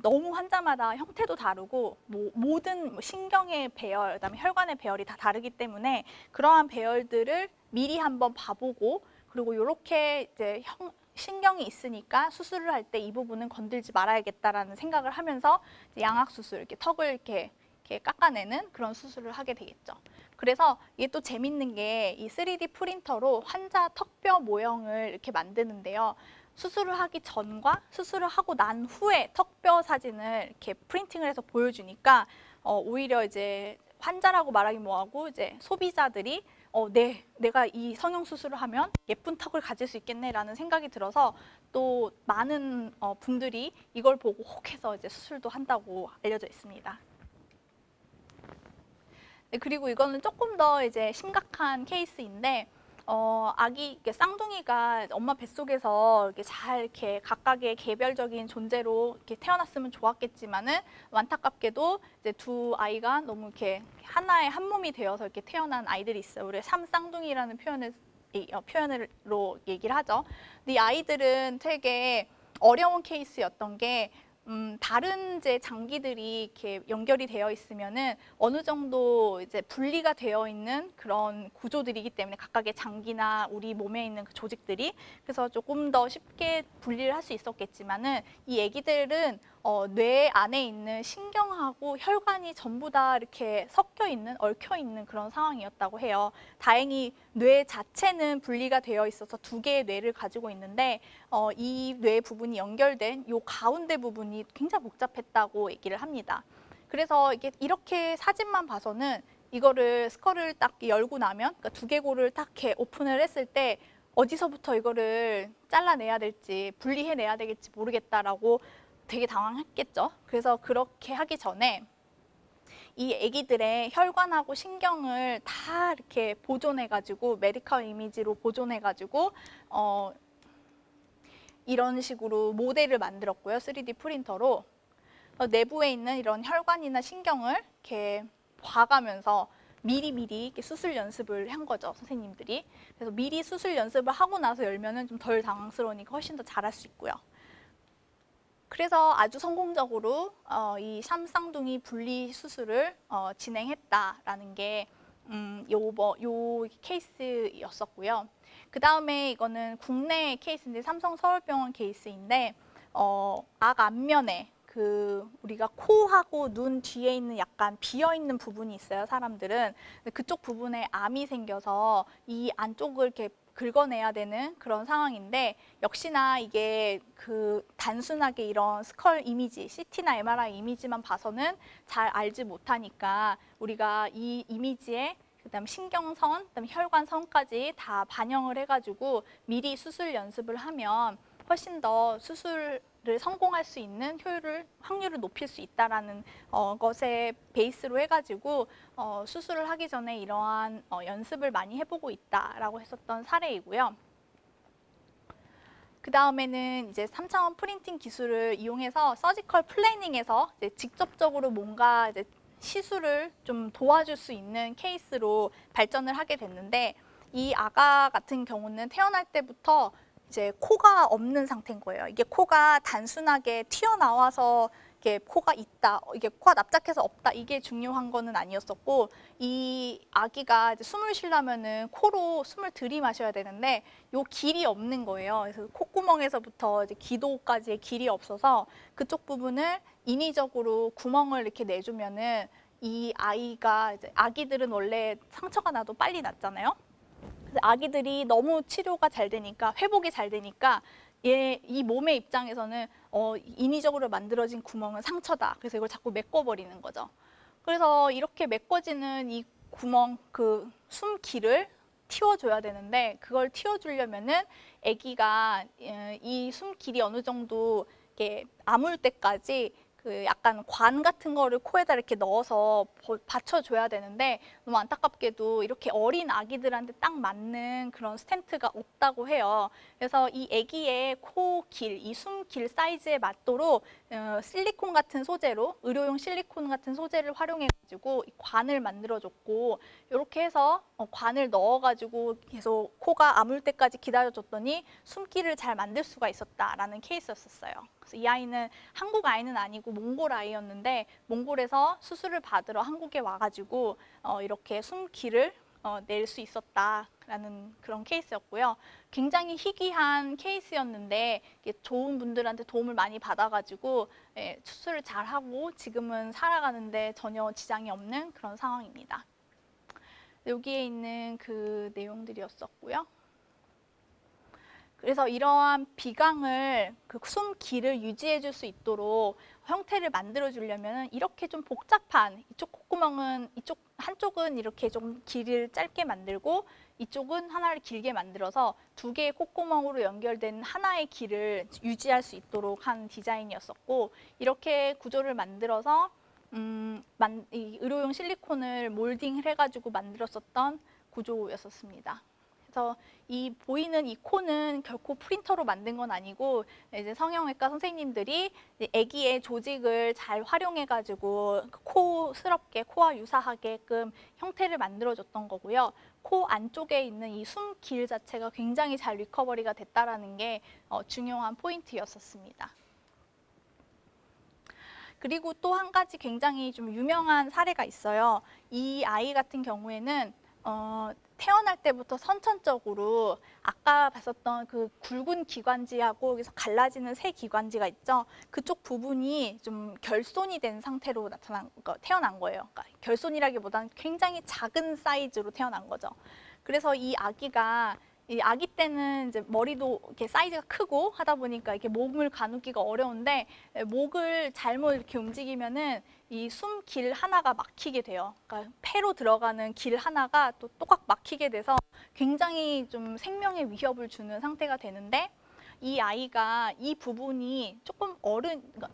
너무 환자마다 형태도 다르고 모든 신경의 배열, 그다음에 혈관의 배열이 다 다르기 때문에 그러한 배열들을 미리 한번 봐보고, 그리고 이렇게 이제 신경이 있으니까 수술을 할 때 이 부분은 건들지 말아야겠다라는 생각을 하면서 양악 수술, 이렇게 턱을 이렇게 깎아내는 그런 수술을 하게 되겠죠. 그래서 이게 또 재밌는 게 이 3D 프린터로 환자 턱뼈 모형을 이렇게 만드는데요. 수술을 하기 전과 수술을 하고 난 후에 턱뼈 사진을 이렇게 프린팅을 해서 보여주니까 오히려 이제 환자라고 말하기 뭐하고 이제 소비자들이 내가 이 성형 수술을 하면 예쁜 턱을 가질 수 있겠네라는 생각이 들어서 또 많은 분들이 이걸 보고 혹해서 이제 수술도 한다고 알려져 있습니다. 네, 그리고 이거는 조금 더 이제 심각한 케이스인데 아기 쌍둥이가 엄마 뱃속에서 이렇게 잘 이렇게 각각의 개별적인 존재로 이렇게 태어났으면 좋았겠지만은 안타깝게도 이제 두 아이가 너무 이렇게 하나의 한 몸이 되어서 이렇게 태어난 아이들이 있어요. 우리 삼쌍둥이라는 표현으로 얘기를 하죠. 근데 이 아이들은 되게 어려운 케이스였던 게 다른 이제 장기들이 이렇게 연결이 되어 있으면은 어느 정도 이제 분리가 되어 있는 그런 구조들이기 때문에 각각의 장기나 우리 몸에 있는 그 조직들이, 그래서 조금 더 쉽게 분리를 할 수 있었겠지만은 이 아기들은 뇌 안에 있는 신경하고 혈관이 전부 다 이렇게 섞여 있는, 얽혀 있는 그런 상황이었다고 해요. 다행히 뇌 자체는 분리가 되어 있어서 두 개의 뇌를 가지고 있는데 이 뇌 부분이 연결된 요 가운데 부분이 굉장히 복잡했다고 얘기를 합니다. 그래서 이렇게 사진만 봐서는 이거를 스컬을 딱 열고 나면, 그러니까 두개골을 딱 이렇게 오픈을 했을 때 어디서부터 이거를 잘라내야 될지, 분리해내야 되겠지 모르겠다라고 되게 당황했겠죠. 그래서 그렇게 하기 전에 이 아기들의 혈관하고 신경을 다 이렇게 보존해가지고 메디컬 이미지로 보존해가지고 이런 식으로 모델을 만들었고요. 3D 프린터로 내부에 있는 이런 혈관이나 신경을 이렇게 봐가면서 미리미리 이렇게 수술 연습을 한 거죠, 선생님들이. 그래서 미리 수술 연습을 하고 나서 열면은 좀 덜 당황스러우니까 훨씬 더 잘할 수 있고요. 그래서 아주 성공적으로 이 삼쌍둥이 분리 수술을 진행했다라는 게 요 케이스였었고요. 그 다음에 이거는 국내 케이스인데 삼성 서울병원 케이스인데 악 앞면에 우리가 코하고 눈 뒤에 있는 약간 비어 있는 부분이 있어요, 사람들은. 근데 그쪽 부분에 암이 생겨서 이 안쪽을 이렇게 긁어내야 되는 그런 상황인데, 역시나 이게 단순하게 이런 스컬 이미지, CT나 MRI 이미지만 봐서는 잘 알지 못하니까 우리가 이 이미지에 그다음 신경선, 그다음 혈관선까지 다 반영을 해가지고 미리 수술 연습을 하면 훨씬 더 수술을 성공할 수 있는 확률을 높일 수 있다라는 것에 베이스로 해가지고 수술을 하기 전에 이러한 연습을 많이 해보고 있다라고 했었던 사례이고요. 그 다음에는 이제 3차원 프린팅 기술을 이용해서 서지컬 플래닝에서 이제 직접적으로 뭔가 이제 시술을 좀 도와줄 수 있는 케이스로 발전을 하게 됐는데, 이 아가 같은 경우는 태어날 때부터 이제 코가 없는 상태인 거예요. 이게 코가 단순하게 튀어나와서 이게 코가 있다, 이게 코가 납작해서 없다, 이게 중요한 거는 아니었었고, 이 아기가 이제 숨을 쉬려면은 코로 숨을 들이마셔야 되는데 요 길이 없는 거예요. 그래서 콧구멍에서부터 이제 기도까지의 길이 없어서 그쪽 부분을 인위적으로 구멍을 이렇게 내주면은 이 아이가 이제 아기들은 원래 상처가 나도 빨리 낫잖아요. 아기들이 너무 치료가 잘 되니까, 회복이 잘 되니까 이 몸의 입장에서는 인위적으로 만들어진 구멍은 상처다. 그래서 이걸 자꾸 메꿔버리는 거죠. 그래서 이렇게 메꿔지는 이 구멍, 숨길을 틔워줘야 되는데, 그걸 틔워주려면은 아기가 이 숨길이 어느 정도 이렇게 아물 때까지 약간 관 같은 거를 코에다 이렇게 넣어서 받쳐줘야 되는데, 너무 안타깝게도 이렇게 어린 아기들한테 딱 맞는 그런 스텐트가 없다고 해요. 그래서 이 아기의 코 길, 이 숨길 사이즈에 맞도록 실리콘 같은 소재로, 의료용 실리콘 같은 소재를 활용해가지고 관을 만들어줬고, 이렇게 해서 관을 넣어가지고 계속 코가 아물 때까지 기다려줬더니 숨길을 잘 만들 수가 있었다라는 케이스였었어요. 그래서 이 아이는 한국 아이는 아니고 몽골 아이였는데, 몽골에서 수술을 받으러 한국에 와가지고 이렇게 숨길을 낼 수 있었다라는 그런 케이스였고요. 굉장히 희귀한 케이스였는데 좋은 분들한테 도움을 많이 받아가지고 수술을 잘하고 지금은 살아가는데 전혀 지장이 없는 그런 상황입니다. 여기에 있는 그 내용들이었었고요. 그래서 이러한 비강을 숨길을 유지해 줄 수 있도록 형태를 만들어 주려면 이렇게 좀 복잡한, 이쪽 콧구멍은 한쪽은 이렇게 좀 길이를 짧게 만들고 이쪽은 하나를 길게 만들어서 두 개의 콧구멍으로 연결된 하나의 길을 유지할 수 있도록 한 디자인이었었고, 이렇게 구조를 만들어서 이 의료용 실리콘을 몰딩을 해가지고 만들었었던 구조였었습니다. 그래서 이 보이는 이 코는 결코 프린터로 만든 건 아니고, 이제 성형외과 선생님들이 아기의 조직을 잘 활용해가지고 코스럽게, 코와 유사하게끔 형태를 만들어줬던 거고요. 코 안쪽에 있는 이 숨길 자체가 굉장히 잘 리커버리가 됐다라는 게 중요한 포인트였었습니다. 그리고 또 한 가지 굉장히 좀 유명한 사례가 있어요. 이 아이 같은 경우에는 태어날 때부터 선천적으로 아까 봤었던 그 굵은 기관지하고 여기서 갈라지는 새 기관지가 있죠. 그쪽 부분이 좀 결손이 된 상태로 태어난 거예요. 그러니까 결손이라기보다는 굉장히 작은 사이즈로 태어난 거죠. 그래서 이 아기 때는 이제 머리도 이렇게 사이즈가 크고 하다 보니까 이렇게 목을 가누기가 어려운데, 목을 잘못 이렇게 움직이면은 이 숨길 하나가 막히게 돼요. 그러니까 폐로 들어가는 길 하나가 또 똑같 막히게 돼서 굉장히 좀 생명에 위협을 주는 상태가 되는데, 이 아이가 이 부분이 조금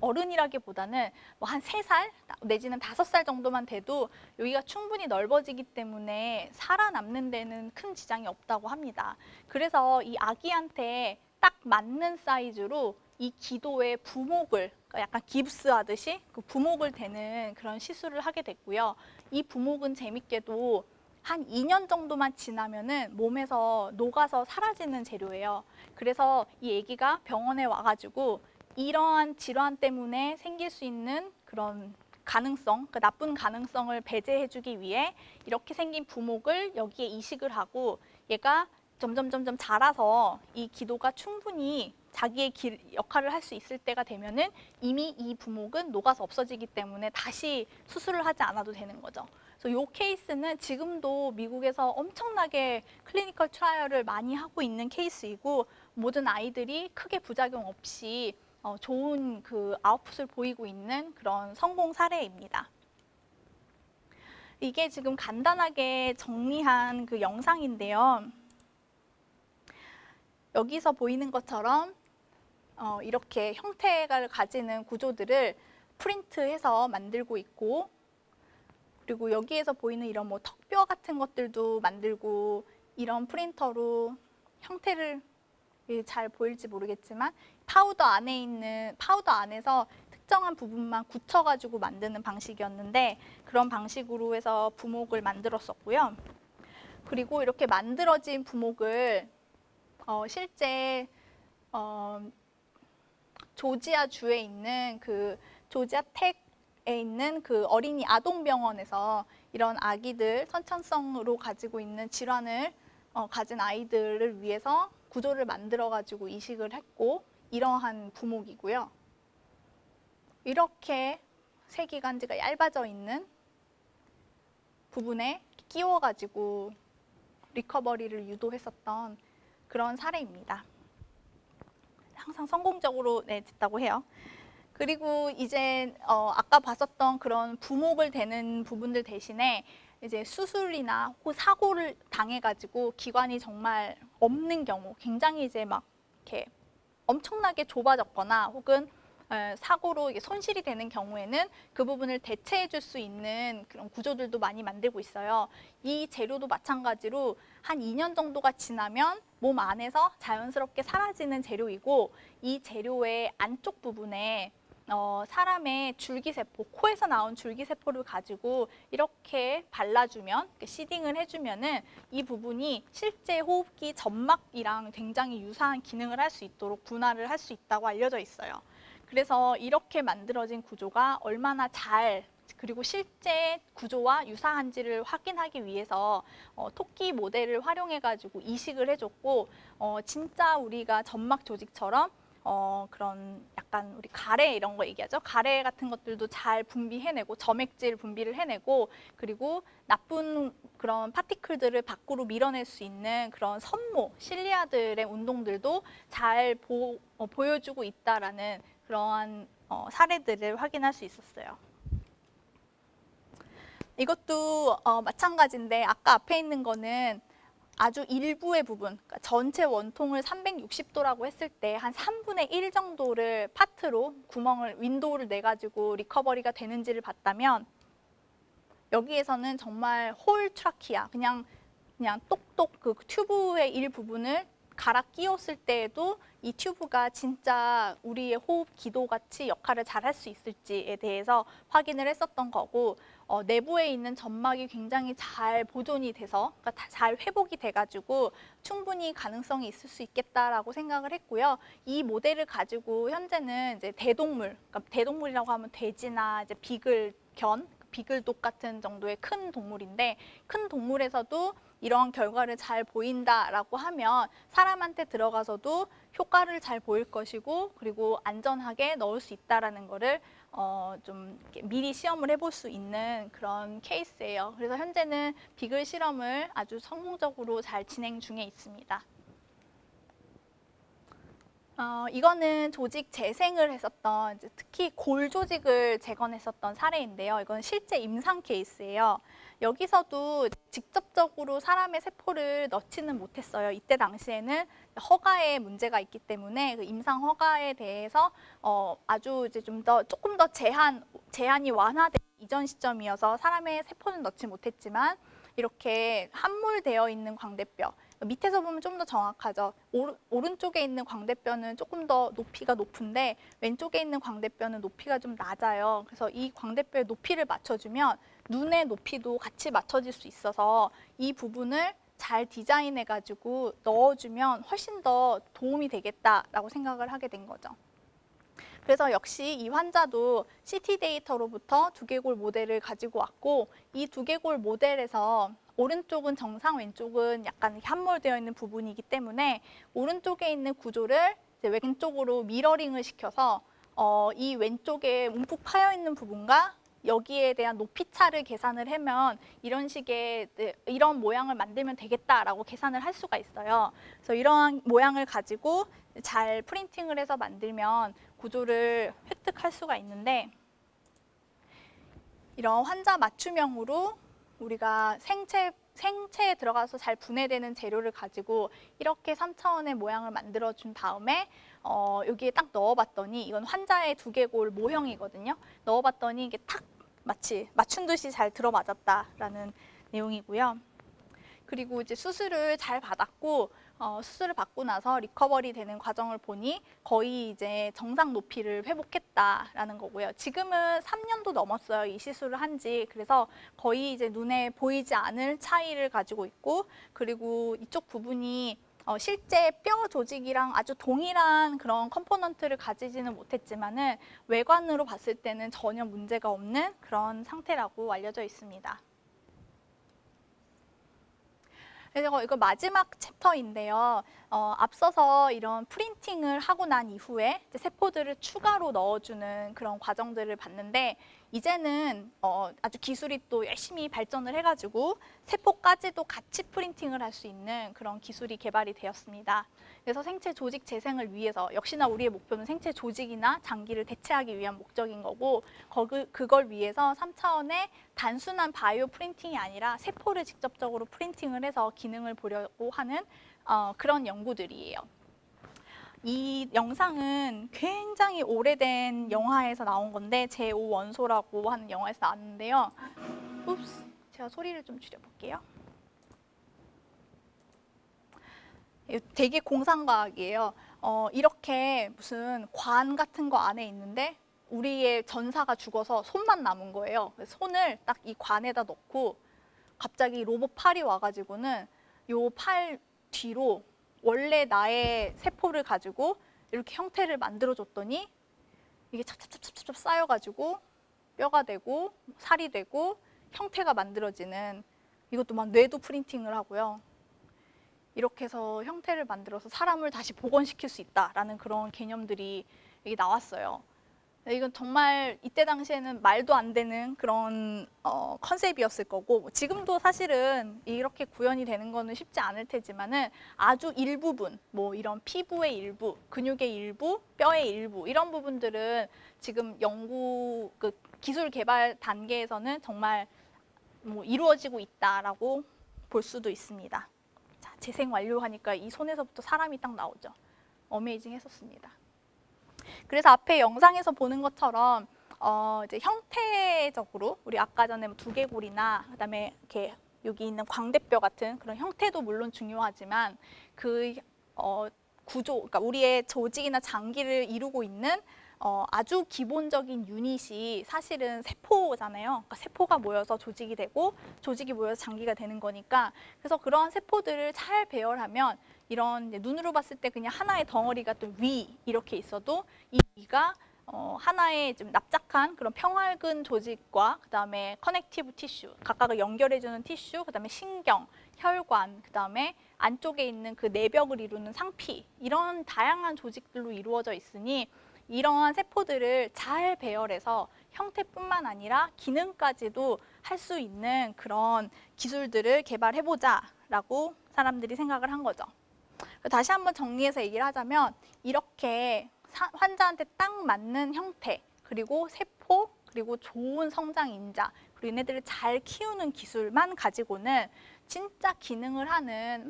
어른이라기보다는 뭐 한 3살 내지는 5살 정도만 돼도 여기가 충분히 넓어지기 때문에 살아남는 데는 큰 지장이 없다고 합니다. 그래서 이 아기한테 딱 맞는 사이즈로 이 기도의 부목을, 약간 깁스하듯이 그 부목을 대는 그런 시술을 하게 됐고요. 이 부목은 재밌게도 한 2년 정도만 지나면은 몸에서 녹아서 사라지는 재료예요. 그래서 이 아기가 병원에 와가지고 이러한 질환 때문에 생길 수 있는 그런 가능성, 그 나쁜 가능성을 배제해주기 위해 이렇게 생긴 부목을 여기에 이식을 하고 얘가 점점 자라서 이 기도가 충분히 자기의 역할을 할 수 있을 때가 되면은 이미 이 부목은 녹아서 없어지기 때문에 다시 수술을 하지 않아도 되는 거죠. 그래서 이 케이스는 지금도 미국에서 엄청나게 클리니컬 트라이얼을 많이 하고 있는 케이스이고 모든 아이들이 크게 부작용 없이 좋은 그 아웃풋을 보이고 있는 그런 성공 사례입니다. 이게 지금 간단하게 정리한 그 영상인데요. 여기서 보이는 것처럼 이렇게 형태를 가지는 구조들을 프린트해서 만들고 있고, 그리고 여기에서 보이는 이런 뭐 턱뼈 같은 것들도 만들고, 이런 프린터로 형태를 잘 보일지 모르겠지만 파우더 안에서 특정한 부분만 굳혀가지고 만드는 방식이었는데 그런 방식으로 해서 부목을 만들었었고요. 그리고 이렇게 만들어진 부목을 실제 조지아 주에 있는 그 조지아 텍에 있는 그 어린이 아동병원에서 이런 아기들 선천성으로 가지고 있는 질환을 가진 아이들을 위해서 구조를 만들어 가지고 이식을 했고, 이러한 부목이고요. 이렇게 세기관지가 얇아져 있는 부분에 끼워 가지고 리커버리를 유도했었던 그런 사례입니다. 항상 성공적으로 됐다고 해요. 그리고 이제 아까 봤었던 그런 부목을 대는 부분들 대신에 이제 수술이나 혹은 사고를 당해가지고 기관이 정말 없는 경우, 굉장히 이제 막 이렇게 엄청나게 좁아졌거나 혹은 사고로 손실이 되는 경우에는 그 부분을 대체해 줄 수 있는 그런 구조들도 많이 만들고 있어요. 이 재료도 마찬가지로 한 2년 정도가 지나면 몸 안에서 자연스럽게 사라지는 재료이고, 이 재료의 안쪽 부분에 사람의 줄기세포, 코에서 나온 줄기세포를 가지고 이렇게 발라주면, 시딩을 해주면은 이 부분이 실제 호흡기 점막이랑 굉장히 유사한 기능을 할 수 있도록 분할을 할 수 있다고 알려져 있어요. 그래서 이렇게 만들어진 구조가 얼마나 잘, 그리고 실제 구조와 유사한지를 확인하기 위해서 토끼 모델을 활용해가지고 이식을 해줬고, 진짜 우리가 점막 조직처럼 그런 약간 우리 가래 이런 거 얘기하죠. 가래 같은 것들도 잘 분비해내고 점액질 분비를 해내고, 그리고 나쁜 그런 파티클들을 밖으로 밀어낼 수 있는 그런 선모, 실리아들의 운동들도 잘 보여주고 있다라는 그러한 사례들을 확인할 수 있었어요. 이것도 마찬가지인데 아까 앞에 있는 거는 아주 일부의 부분, 그러니까 전체 원통을 360도라고 했을 때 한 3분의 1 정도를 파트로 윈도우를 내가지고 리커버리가 되는지를 봤다면, 여기에서는 정말 홀 트라키아, 그냥 똑똑 그 튜브의 일부분을 갈아 끼웠을 때에도 이 튜브가 진짜 우리의 호흡 기도 같이 역할을 잘 할 수 있을지에 대해서 확인을 했었던 거고, 내부에 있는 점막이 굉장히 잘 보존이 돼서, 그러니까 잘 회복이 돼가지고 충분히 가능성이 있을 수 있겠다라고 생각을 했고요. 이 모델을 가지고 현재는 이제 대동물, 그러니까 대동물이라고 하면 돼지나 이제 비글독 같은 정도의 큰 동물인데, 큰 동물에서도 이런 결과를 잘 보인다라고 하면 사람한테 들어가서도 효과를 잘 보일 것이고, 그리고 안전하게 넣을 수 있다라는 거를 좀 미리 시험을 해볼 수 있는 그런 케이스예요. 그래서 현재는 비글 실험을 아주 성공적으로 잘 진행 중에 있습니다. 이거는 조직 재생을 했었던, 특히 골 조직을 재건했었던 사례인데요. 이건 실제 임상 케이스예요. 여기서도 직접적으로 사람의 세포를 넣지는 못했어요. 이때 당시에는 허가에 문제가 있기 때문에 그 임상 허가에 대해서 아주 이제 조금 더 제한이 완화된 이전 시점이어서 사람의 세포는 넣지 못했지만, 이렇게 함몰되어 있는 광대뼈, 밑에서 보면 좀 더 정확하죠. 오른쪽에 있는 광대뼈는 조금 더 높이가 높은데 왼쪽에 있는 광대뼈는 높이가 좀 낮아요. 그래서 이 광대뼈의 높이를 맞춰주면 눈의 높이도 같이 맞춰질 수 있어서 이 부분을 잘 디자인해가지고 넣어주면 훨씬 더 도움이 되겠다라고 생각을 하게 된 거죠. 그래서 역시 이 환자도 CT 데이터로부터 두개골 모델을 가지고 왔고, 이 두개골 모델에서 오른쪽은 정상, 왼쪽은 약간 함몰되어 있는 부분이기 때문에 오른쪽에 있는 구조를 이제 왼쪽으로 미러링을 시켜서 이 왼쪽에 움푹 파여 있는 부분과 여기에 대한 높이 차를 계산을 하면 이런 식의 이런 모양을 만들면 되겠다라고 계산을 할 수가 있어요. 그래서 이러한 모양을 가지고 잘 프린팅을 해서 만들면 구조를 획득할 수가 있는데, 이런 환자 맞춤형으로 우리가 생체에 들어가서 잘 분해되는 재료를 가지고 이렇게 3차원의 모양을 만들어 준 다음에 여기에 딱 넣어봤더니, 이건 환자의 두개골 모형이거든요. 넣어봤더니 이게 탁 마치 맞춘 듯이 잘 들어맞았다라는 내용이고요. 그리고 이제 수술을 잘 받았고, 수술을 받고 나서 리커버리 되는 과정을 보니 거의 이제 정상 높이를 회복했다라는 거고요. 지금은 3년도 넘었어요, 이 시술을 한 지. 그래서 거의 이제 눈에 보이지 않을 차이를 가지고 있고, 그리고 이쪽 부분이 실제 뼈 조직이랑 아주 동일한 그런 컴포넌트를 가지지는 못했지만은 외관으로 봤을 때는 전혀 문제가 없는 그런 상태라고 알려져 있습니다. 그래서 이거 마지막 챕터인데요. 앞서서 이런 프린팅을 하고 난 이후에 이제 세포들을 추가로 넣어주는 그런 과정들을 봤는데, 이제는 아주 기술이 또 열심히 발전을 해가지고 세포까지도 같이 프린팅을 할 수 있는 그런 기술이 개발이 되었습니다. 그래서 생체 조직 재생을 위해서, 역시나 우리의 목표는 생체 조직이나 장기를 대체하기 위한 목적인 거고, 그걸 위해서 3차원의 단순한 바이오 프린팅이 아니라 세포를 직접적으로 프린팅을 해서 기능을 보려고 하는 그런 연구들이에요. 이 영상은 굉장히 오래된 영화에서 나온 건데, 제5원소라고 하는 영화에서 나왔는데요. уп스, 제가 소리를 좀 줄여볼게요. 되게 공상과학이에요. 이렇게 무슨 관 같은 거 안에 있는데 우리의 전사가 죽어서 손만 남은 거예요. 손을 딱 이 관에다 넣고 갑자기 로봇 팔이 와가지고는 요 팔 뒤로 원래 나의 세포를 가지고 이렇게 형태를 만들어줬더니 이게 찹찹찹찹찹 쌓여가지고 뼈가 되고 살이 되고 형태가 만들어지는, 이것도 막 뇌도 프린팅을 하고요. 이렇게 해서 형태를 만들어서 사람을 다시 복원시킬 수 있다라는 그런 개념들이 여기 나왔어요. 이건 정말 이때 당시에는 말도 안 되는 그런 컨셉이었을 거고, 지금도 사실은 이렇게 구현이 되는 거는 쉽지 않을 테지만은 아주 일부분, 뭐 이런 피부의 일부, 근육의 일부, 뼈의 일부, 이런 부분들은 지금 연구 기술 개발 단계에서는 정말 뭐 이루어지고 있다라고 볼 수도 있습니다. 자, 재생 완료하니까 이 손에서부터 사람이 딱 나오죠. 어메이징 했었습니다. 그래서 앞에 영상에서 보는 것처럼 이제 형태적으로 우리 아까 전에 두개골이나 그다음에 이렇게 여기 있는 광대뼈 같은 그런 형태도 물론 중요하지만 그 구조, 그러니까 우리의 조직이나 장기를 이루고 있는 아주 기본적인 유닛이 사실은 세포잖아요. 그러니까 세포가 모여서 조직이 되고 조직이 모여서 장기가 되는 거니까, 그래서 그런 세포들을 잘 배열하면 이런 눈으로 봤을 때 그냥 하나의 덩어리가 또 위 이렇게 있어도 이 위가 하나의 좀 납작한 그런 평활근 조직과 그다음에 커넥티브 티슈, 각각을 연결해주는 티슈, 그다음에 신경, 혈관, 그다음에 안쪽에 있는 그 내벽을 이루는 상피, 이런 다양한 조직들로 이루어져 있으니 이러한 세포들을 잘 배열해서 형태뿐만 아니라 기능까지도 할 수 있는 그런 기술들을 개발해보자라고 사람들이 생각을 한 거죠. 다시 한번 정리해서 얘기를 하자면, 이렇게 환자한테 딱 맞는 형태, 그리고 세포, 그리고 좋은 성장 인자, 그리고 얘네들을 잘 키우는 기술만 가지고는 진짜 기능을 하는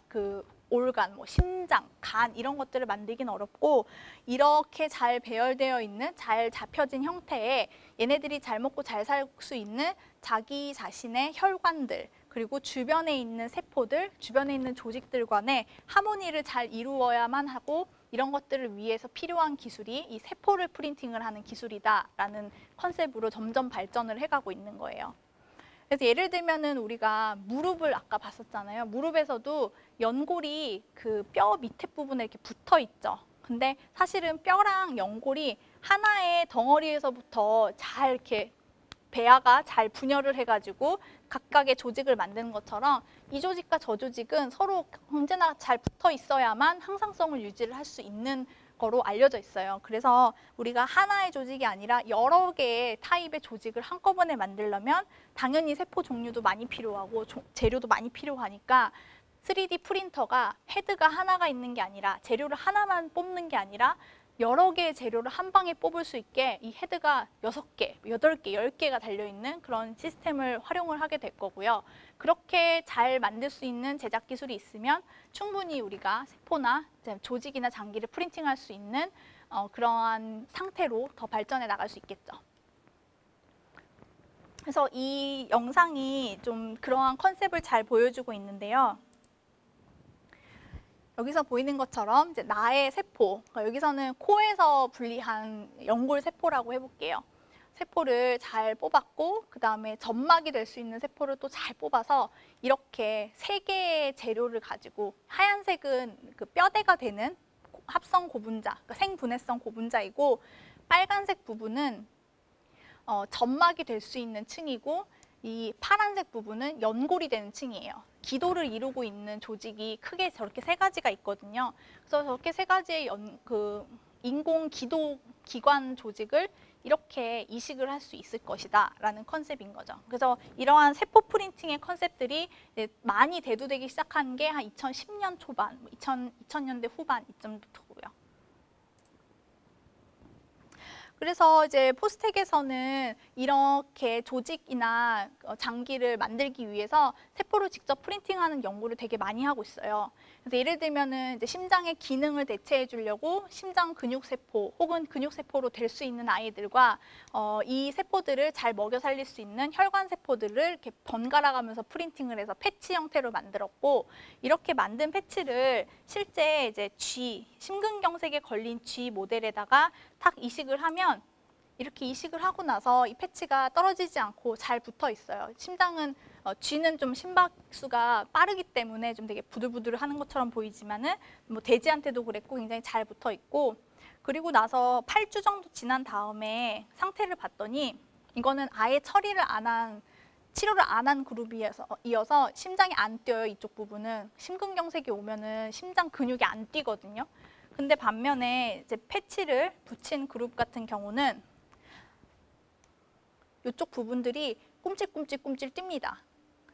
그 올간, 뭐 심장, 간 이런 것들을 만들긴 어렵고, 이렇게 잘 배열되어 있는 잘 잡혀진 형태에 얘네들이 잘 먹고 잘 살 수 있는 자기 자신의 혈관들, 그리고 주변에 있는 세포들, 주변에 있는 조직들 간의 하모니를 잘 이루어야만 하고, 이런 것들을 위해서 필요한 기술이 이 세포를 프린팅을 하는 기술이다라는 컨셉으로 점점 발전을 해가고 있는 거예요. 그래서 예를 들면은 우리가 무릎을 아까 봤었잖아요. 무릎에서도 연골이 그 뼈 밑에 부분에 이렇게 붙어 있죠. 근데 사실은 뼈랑 연골이 하나의 덩어리에서부터 잘 이렇게 배아가 잘 분열을 해가지고 각각의 조직을 만드는 것처럼 이 조직과 저 조직은 서로 언제나 잘 붙어 있어야만 항상성을 유지를 할 수 있는 거로 알려져 있어요. 그래서 우리가 하나의 조직이 아니라 여러 개의 타입의 조직을 한꺼번에 만들려면 당연히 세포 종류도 많이 필요하고 재료도 많이 필요하니까 3D 프린터가 헤드가 하나가 있는 게 아니라 재료를 하나만 뽑는 게 아니라 여러 개의 재료를 한 방에 뽑을 수 있게 이 헤드가 6개, 8개, 10개가 달려있는 그런 시스템을 활용을 하게 될 거고요. 그렇게 잘 만들 수 있는 제작 기술이 있으면 충분히 우리가 세포나 조직이나 장기를 프린팅할 수 있는 그러한 상태로 더 발전해 나갈 수 있겠죠. 그래서 이 영상이 좀 그러한 컨셉을 잘 보여주고 있는데요. 여기서 보이는 것처럼 이제 나의 세포, 여기서는 코에서 분리한 연골 세포라고 해볼게요. 세포를 잘 뽑았고 그 다음에 점막이 될 수 있는 세포를 또 잘 뽑아서 이렇게 3개의 재료를 가지고 하얀색은 그 뼈대가 되는 합성 고분자, 그러니까 생분해성 고분자이고 빨간색 부분은 점막이 될 수 있는 층이고 이 파란색 부분은 연골이 되는 층이에요. 기도를 이루고 있는 조직이 크게 저렇게 3가지가 있거든요. 그래서 저렇게 3가지의 인공 기도 기관 조직을 이렇게 이식을 할 수 있을 것이다 라는 컨셉인 거죠. 그래서 이러한 세포 프린팅의 컨셉들이 많이 대두되기 시작한 게 한 2010년 초반, 2000년대 후반 이쯤부터고요. 그래서 이제 포스텍에서는 이렇게 조직이나 장기를 만들기 위해서 세포를 직접 프린팅하는 연구를 되게 많이 하고 있어요. 그래서 예를 들면은 이제 심장의 기능을 대체해 주려고 심장 근육세포 혹은 근육세포로 될 수 있는 아이들과 이 세포들을 잘 먹여 살릴 수 있는 혈관세포들을 이렇게 번갈아 가면서 프린팅을 해서 패치 형태로 만들었고, 이렇게 만든 패치를 실제 이제 심근경색에 걸린 쥐 모델에다가 탁 이식을 하면 이렇게 이식을 하고 나서 이 패치가 떨어지지 않고 잘 붙어 있어요. 심장은 쥐는 좀 심박수가 빠르기 때문에 좀 되게 부들부들하는 것처럼 보이지만은 뭐 돼지한테도 그랬고 굉장히 잘 붙어 있고, 그리고 나서 8주 정도 지난 다음에 상태를 봤더니 이거는 아예 처리를 안 한 치료를 안 한 그룹이어서 심장이 안 뛰어요. 이쪽 부분은 심근경색이 오면은 심장 근육이 안 뛰거든요. 근데 반면에 이제 패치를 붙인 그룹 같은 경우는 이쪽 부분들이 꿈찔꿈찔꿈찔 뜁니다.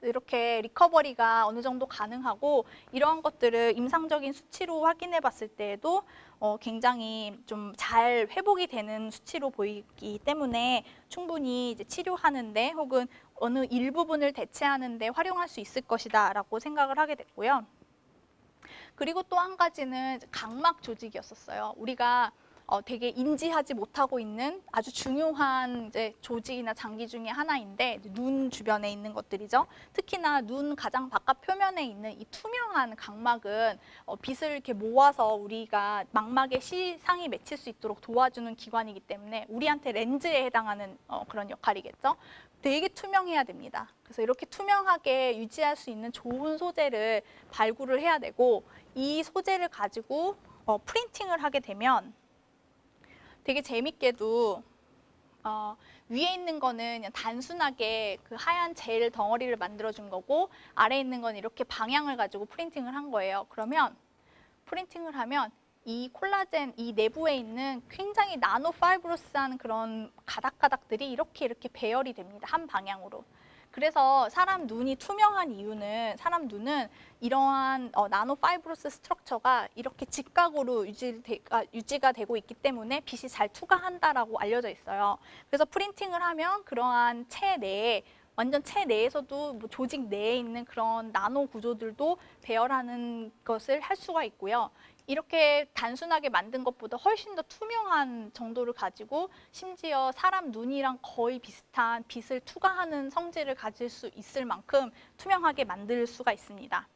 이렇게 리커버리가 어느 정도 가능하고, 이러한 것들을 임상적인 수치로 확인해 봤을 때에도 굉장히 좀 잘 회복이 되는 수치로 보이기 때문에 충분히 이제 치료하는데 혹은 어느 일부분을 대체하는데 활용할 수 있을 것이다 라고 생각을 하게 됐고요. 그리고 또 한 가지는 각막 조직이었었어요. 우리가 되게 인지하지 못하고 있는 아주 중요한 이제 조직이나 장기 중에 하나인데, 눈 주변에 있는 것들이죠. 특히나 눈 가장 바깥 표면에 있는 이 투명한 각막은 빛을 이렇게 모아서 우리가 망막에 시상이 맺힐 수 있도록 도와주는 기관이기 때문에 우리한테 렌즈에 해당하는 그런 역할이겠죠. 되게 투명해야 됩니다. 그래서 이렇게 투명하게 유지할 수 있는 좋은 소재를 발굴을 해야 되고, 이 소재를 가지고 프린팅을 하게 되면 되게 재밌게도 위에 있는 거는 그냥 단순하게 그 하얀 젤 덩어리를 만들어준 거고, 아래에 있는 건 이렇게 방향을 가지고 프린팅을 한 거예요. 그러면 프린팅을 하면 이 콜라겐, 이 내부에 있는 굉장히 나노 파이브러스한 그런 가닥가닥들이 이렇게 배열이 됩니다. 한 방향으로. 그래서 사람 눈이 투명한 이유는, 사람 눈은 이러한 나노 파이브러스 스트럭처가 이렇게 직각으로 유지가 되고 있기 때문에 빛이 잘 투과한다라고 알려져 있어요. 그래서 프린팅을 하면 그러한 체 내에, 완전 체 내에서도 뭐 조직 내에 있는 그런 나노 구조들도 배열하는 것을 할 수가 있고요. 이렇게 단순하게 만든 것보다 훨씬 더 투명한 정도를 가지고 심지어 사람 눈이랑 거의 비슷한 빛을 투과하는 성질을 가질 수 있을 만큼 투명하게 만들 수가 있습니다.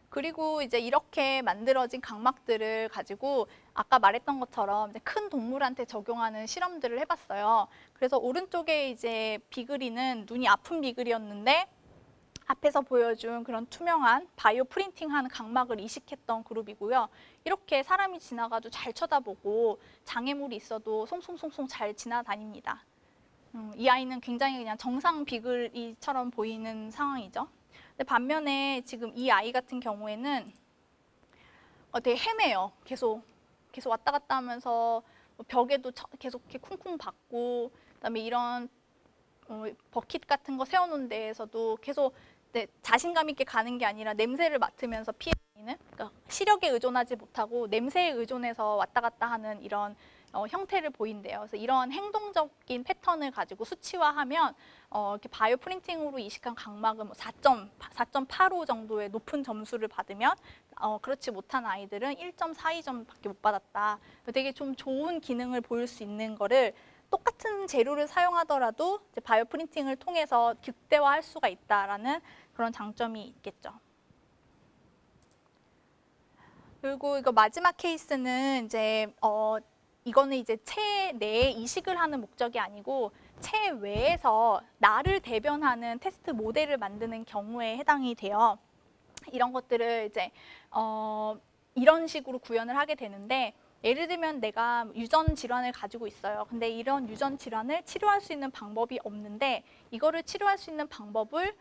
그리고 이제 이렇게 만들어진 각막들을 가지고 아까 말했던 것처럼 큰 동물한테 적용하는 실험들을 해봤어요. 그래서 오른쪽에 이제 비글이는 눈이 아픈 비글이었는데 앞에서 보여준 그런 투명한 바이오 프린팅하는 각막을 이식했던 그룹이고요. 이렇게 사람이 지나가도 잘 쳐다보고 장애물이 있어도 송송송송 잘 지나다닙니다. 이 아이는 굉장히 그냥 정상 비글이처럼 보이는 상황이죠. 근데 반면에 지금 이 아이 같은 경우에는 되게 헤매요. 계속 왔다 갔다 하면서 벽에도 계속 이렇게 쿵쿵 박고, 그다음에 이런 버킷 같은 거 세워놓은 데에서도 계속 자신감 있게 가는 게 아니라 냄새를 맡으면서 피해 다니는, 그러니까 시력에 의존하지 못하고 냄새에 의존해서 왔다 갔다 하는 이런 형태를 보인대요. 그래서 이런 행동적인 패턴을 가지고 수치화하면 이렇게 바이오 프린팅으로 이식한 각막은 뭐 4.85 정도의 높은 점수를 받으면 그렇지 못한 아이들은 1.42점밖에 못 받았다. 되게 좀 좋은 기능을 보일 수 있는 거를 똑같은 재료를 사용하더라도 이제 바이오 프린팅을 통해서 극대화할 수가 있다라는 그런 장점이 있겠죠. 그리고 이거 마지막 케이스는 이제 이거는 이제 체 내에 이식을 하는 목적이 아니고 체 외에서 나를 대변하는 테스트 모델을 만드는 경우에 해당이 돼요. 이런 것들을 이제 이런 식으로 구현을 하게 되는데, 예를 들면 내가 유전 질환을 가지고 있어요. 근데 이런 유전 질환을 치료할 수 있는 방법이 없는데, 이거를 치료할 수 있는 방법을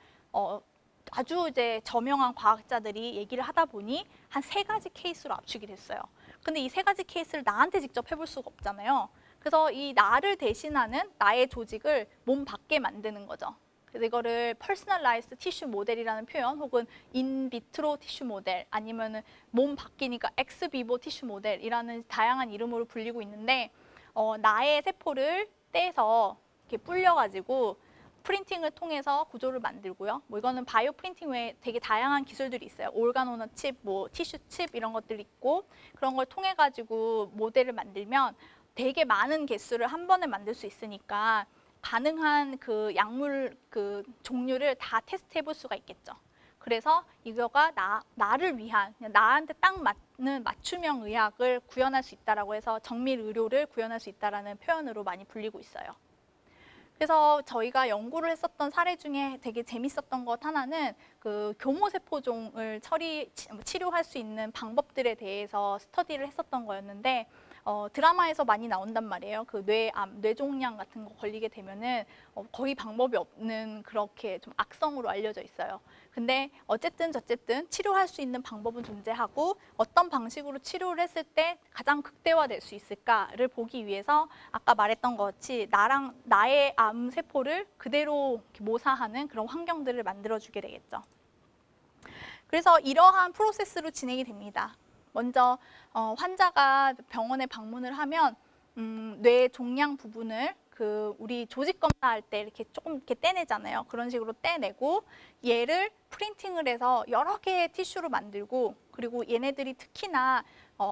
아주 이제 저명한 과학자들이 얘기를 하다 보니 한 3가지 케이스로 압축이 됐어요. 근데 이 3가지 케이스를 나한테 직접 해볼 수가 없잖아요. 그래서 이 나를 대신하는 나의 조직을 몸 밖에 만드는 거죠. 그래서 이거를 퍼스널라이즈드 티슈 모델이라는 표현, 혹은 인비트로 티슈 모델, 아니면은 몸 밖이니까 엑스비보 티슈 모델이라는 다양한 이름으로 불리고 있는데, 나의 세포를 떼서 이렇게 불려가지고 프린팅을 통해서 구조를 만들고요. 뭐 이거는 바이오 프린팅 외에 되게 다양한 기술들이 있어요. 올가노너 칩, 뭐 티슈 칩 이런 것들이 있고, 그런 걸 통해 가지고 모델을 만들면 되게 많은 개수를 한 번에 만들 수 있으니까 가능한 그 약물 그 종류를 다 테스트해 볼 수가 있겠죠. 그래서 이거가 나를 위한, 나한테 딱 맞는 맞춤형 의학을 구현할 수 있다라고 해서 정밀 의료를 구현할 수 있다라는 표현으로 많이 불리고 있어요. 그래서 저희가 연구를 했었던 사례 중에 되게 재밌었던 것 하나는 그 교모세포종을 치료할 수 있는 방법들에 대해서 스터디를 했었던 거였는데, 드라마에서 많이 나온단 말이에요. 그 뇌암, 뇌종양 같은 거 걸리게 되면은 거의 방법이 없는, 그렇게 좀 악성으로 알려져 있어요. 근데 어쨌든 저쨌든 치료할 수 있는 방법은 존재하고, 어떤 방식으로 치료를 했을 때 가장 극대화될 수 있을까를 보기 위해서 아까 말했던 것 같이 나의 암 세포를 그대로 모사하는 그런 환경들을 만들어주게 되겠죠. 그래서 이러한 프로세스로 진행이 됩니다. 먼저 환자가 병원에 방문을 하면 뇌 종양 부분을 우리 조직 검사할 때 이렇게 조금 이렇게 떼내잖아요. 그런 식으로 떼내고 얘를 프린팅을 해서 여러 개의 티슈로 만들고, 그리고 얘네들이 특히나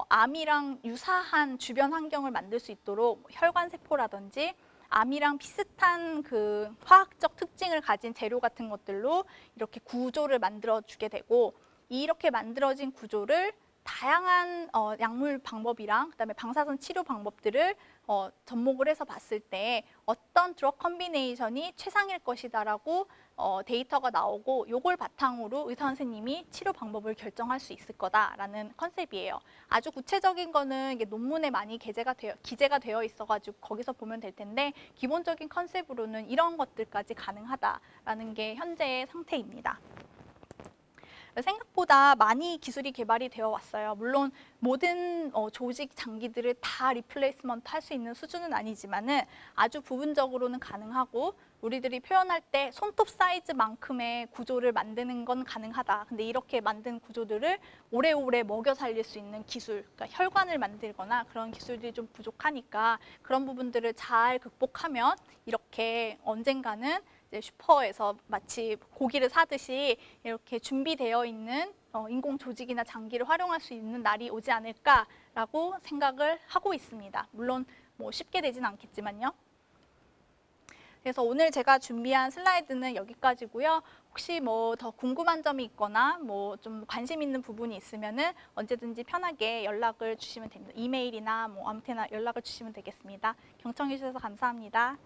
암이랑 유사한 주변 환경을 만들 수 있도록 혈관 세포라든지 암이랑 비슷한 그 화학적 특징을 가진 재료 같은 것들로 이렇게 구조를 만들어 주게 되고, 이렇게 만들어진 구조를 다양한 약물 방법이랑 그다음에 방사선 치료 방법들을 접목을 해서 봤을 때 어떤 드럭 컨비네이션이 최상일 것이다라고 데이터가 나오고, 요걸 바탕으로 의사 선생님이 치료 방법을 결정할 수 있을 거다라는 컨셉이에요. 아주 구체적인 거는 이게 논문에 많이 기재가 되어 있어가지고 거기서 보면 될 텐데, 기본적인 컨셉으로는 이런 것들까지 가능하다라는 게 현재의 상태입니다. 생각보다 많이 기술이 개발이 되어 왔어요. 물론 모든 조직 장기들을 다 리플레이스먼트 할 수 있는 수준은 아니지만은 아주 부분적으로는 가능하고, 우리들이 표현할 때 손톱 사이즈만큼의 구조를 만드는 건 가능하다. 근데 이렇게 만든 구조들을 오래오래 먹여 살릴 수 있는 기술, 그러니까 혈관을 만들거나 그런 기술들이 좀 부족하니까 그런 부분들을 잘 극복하면 이렇게 언젠가는 이제 슈퍼에서 마치 고기를 사듯이 이렇게 준비되어 있는 인공 조직이나 장기를 활용할 수 있는 날이 오지 않을까라고 생각을 하고 있습니다. 물론 뭐 쉽게 되진 않겠지만요. 그래서 오늘 제가 준비한 슬라이드는 여기까지고요. 혹시 뭐 더 궁금한 점이 있거나 뭐 좀 관심 있는 부분이 있으면은 언제든지 편하게 연락을 주시면 됩니다. 이메일이나 뭐 아무 때나 연락을 주시면 되겠습니다. 경청해 주셔서 감사합니다.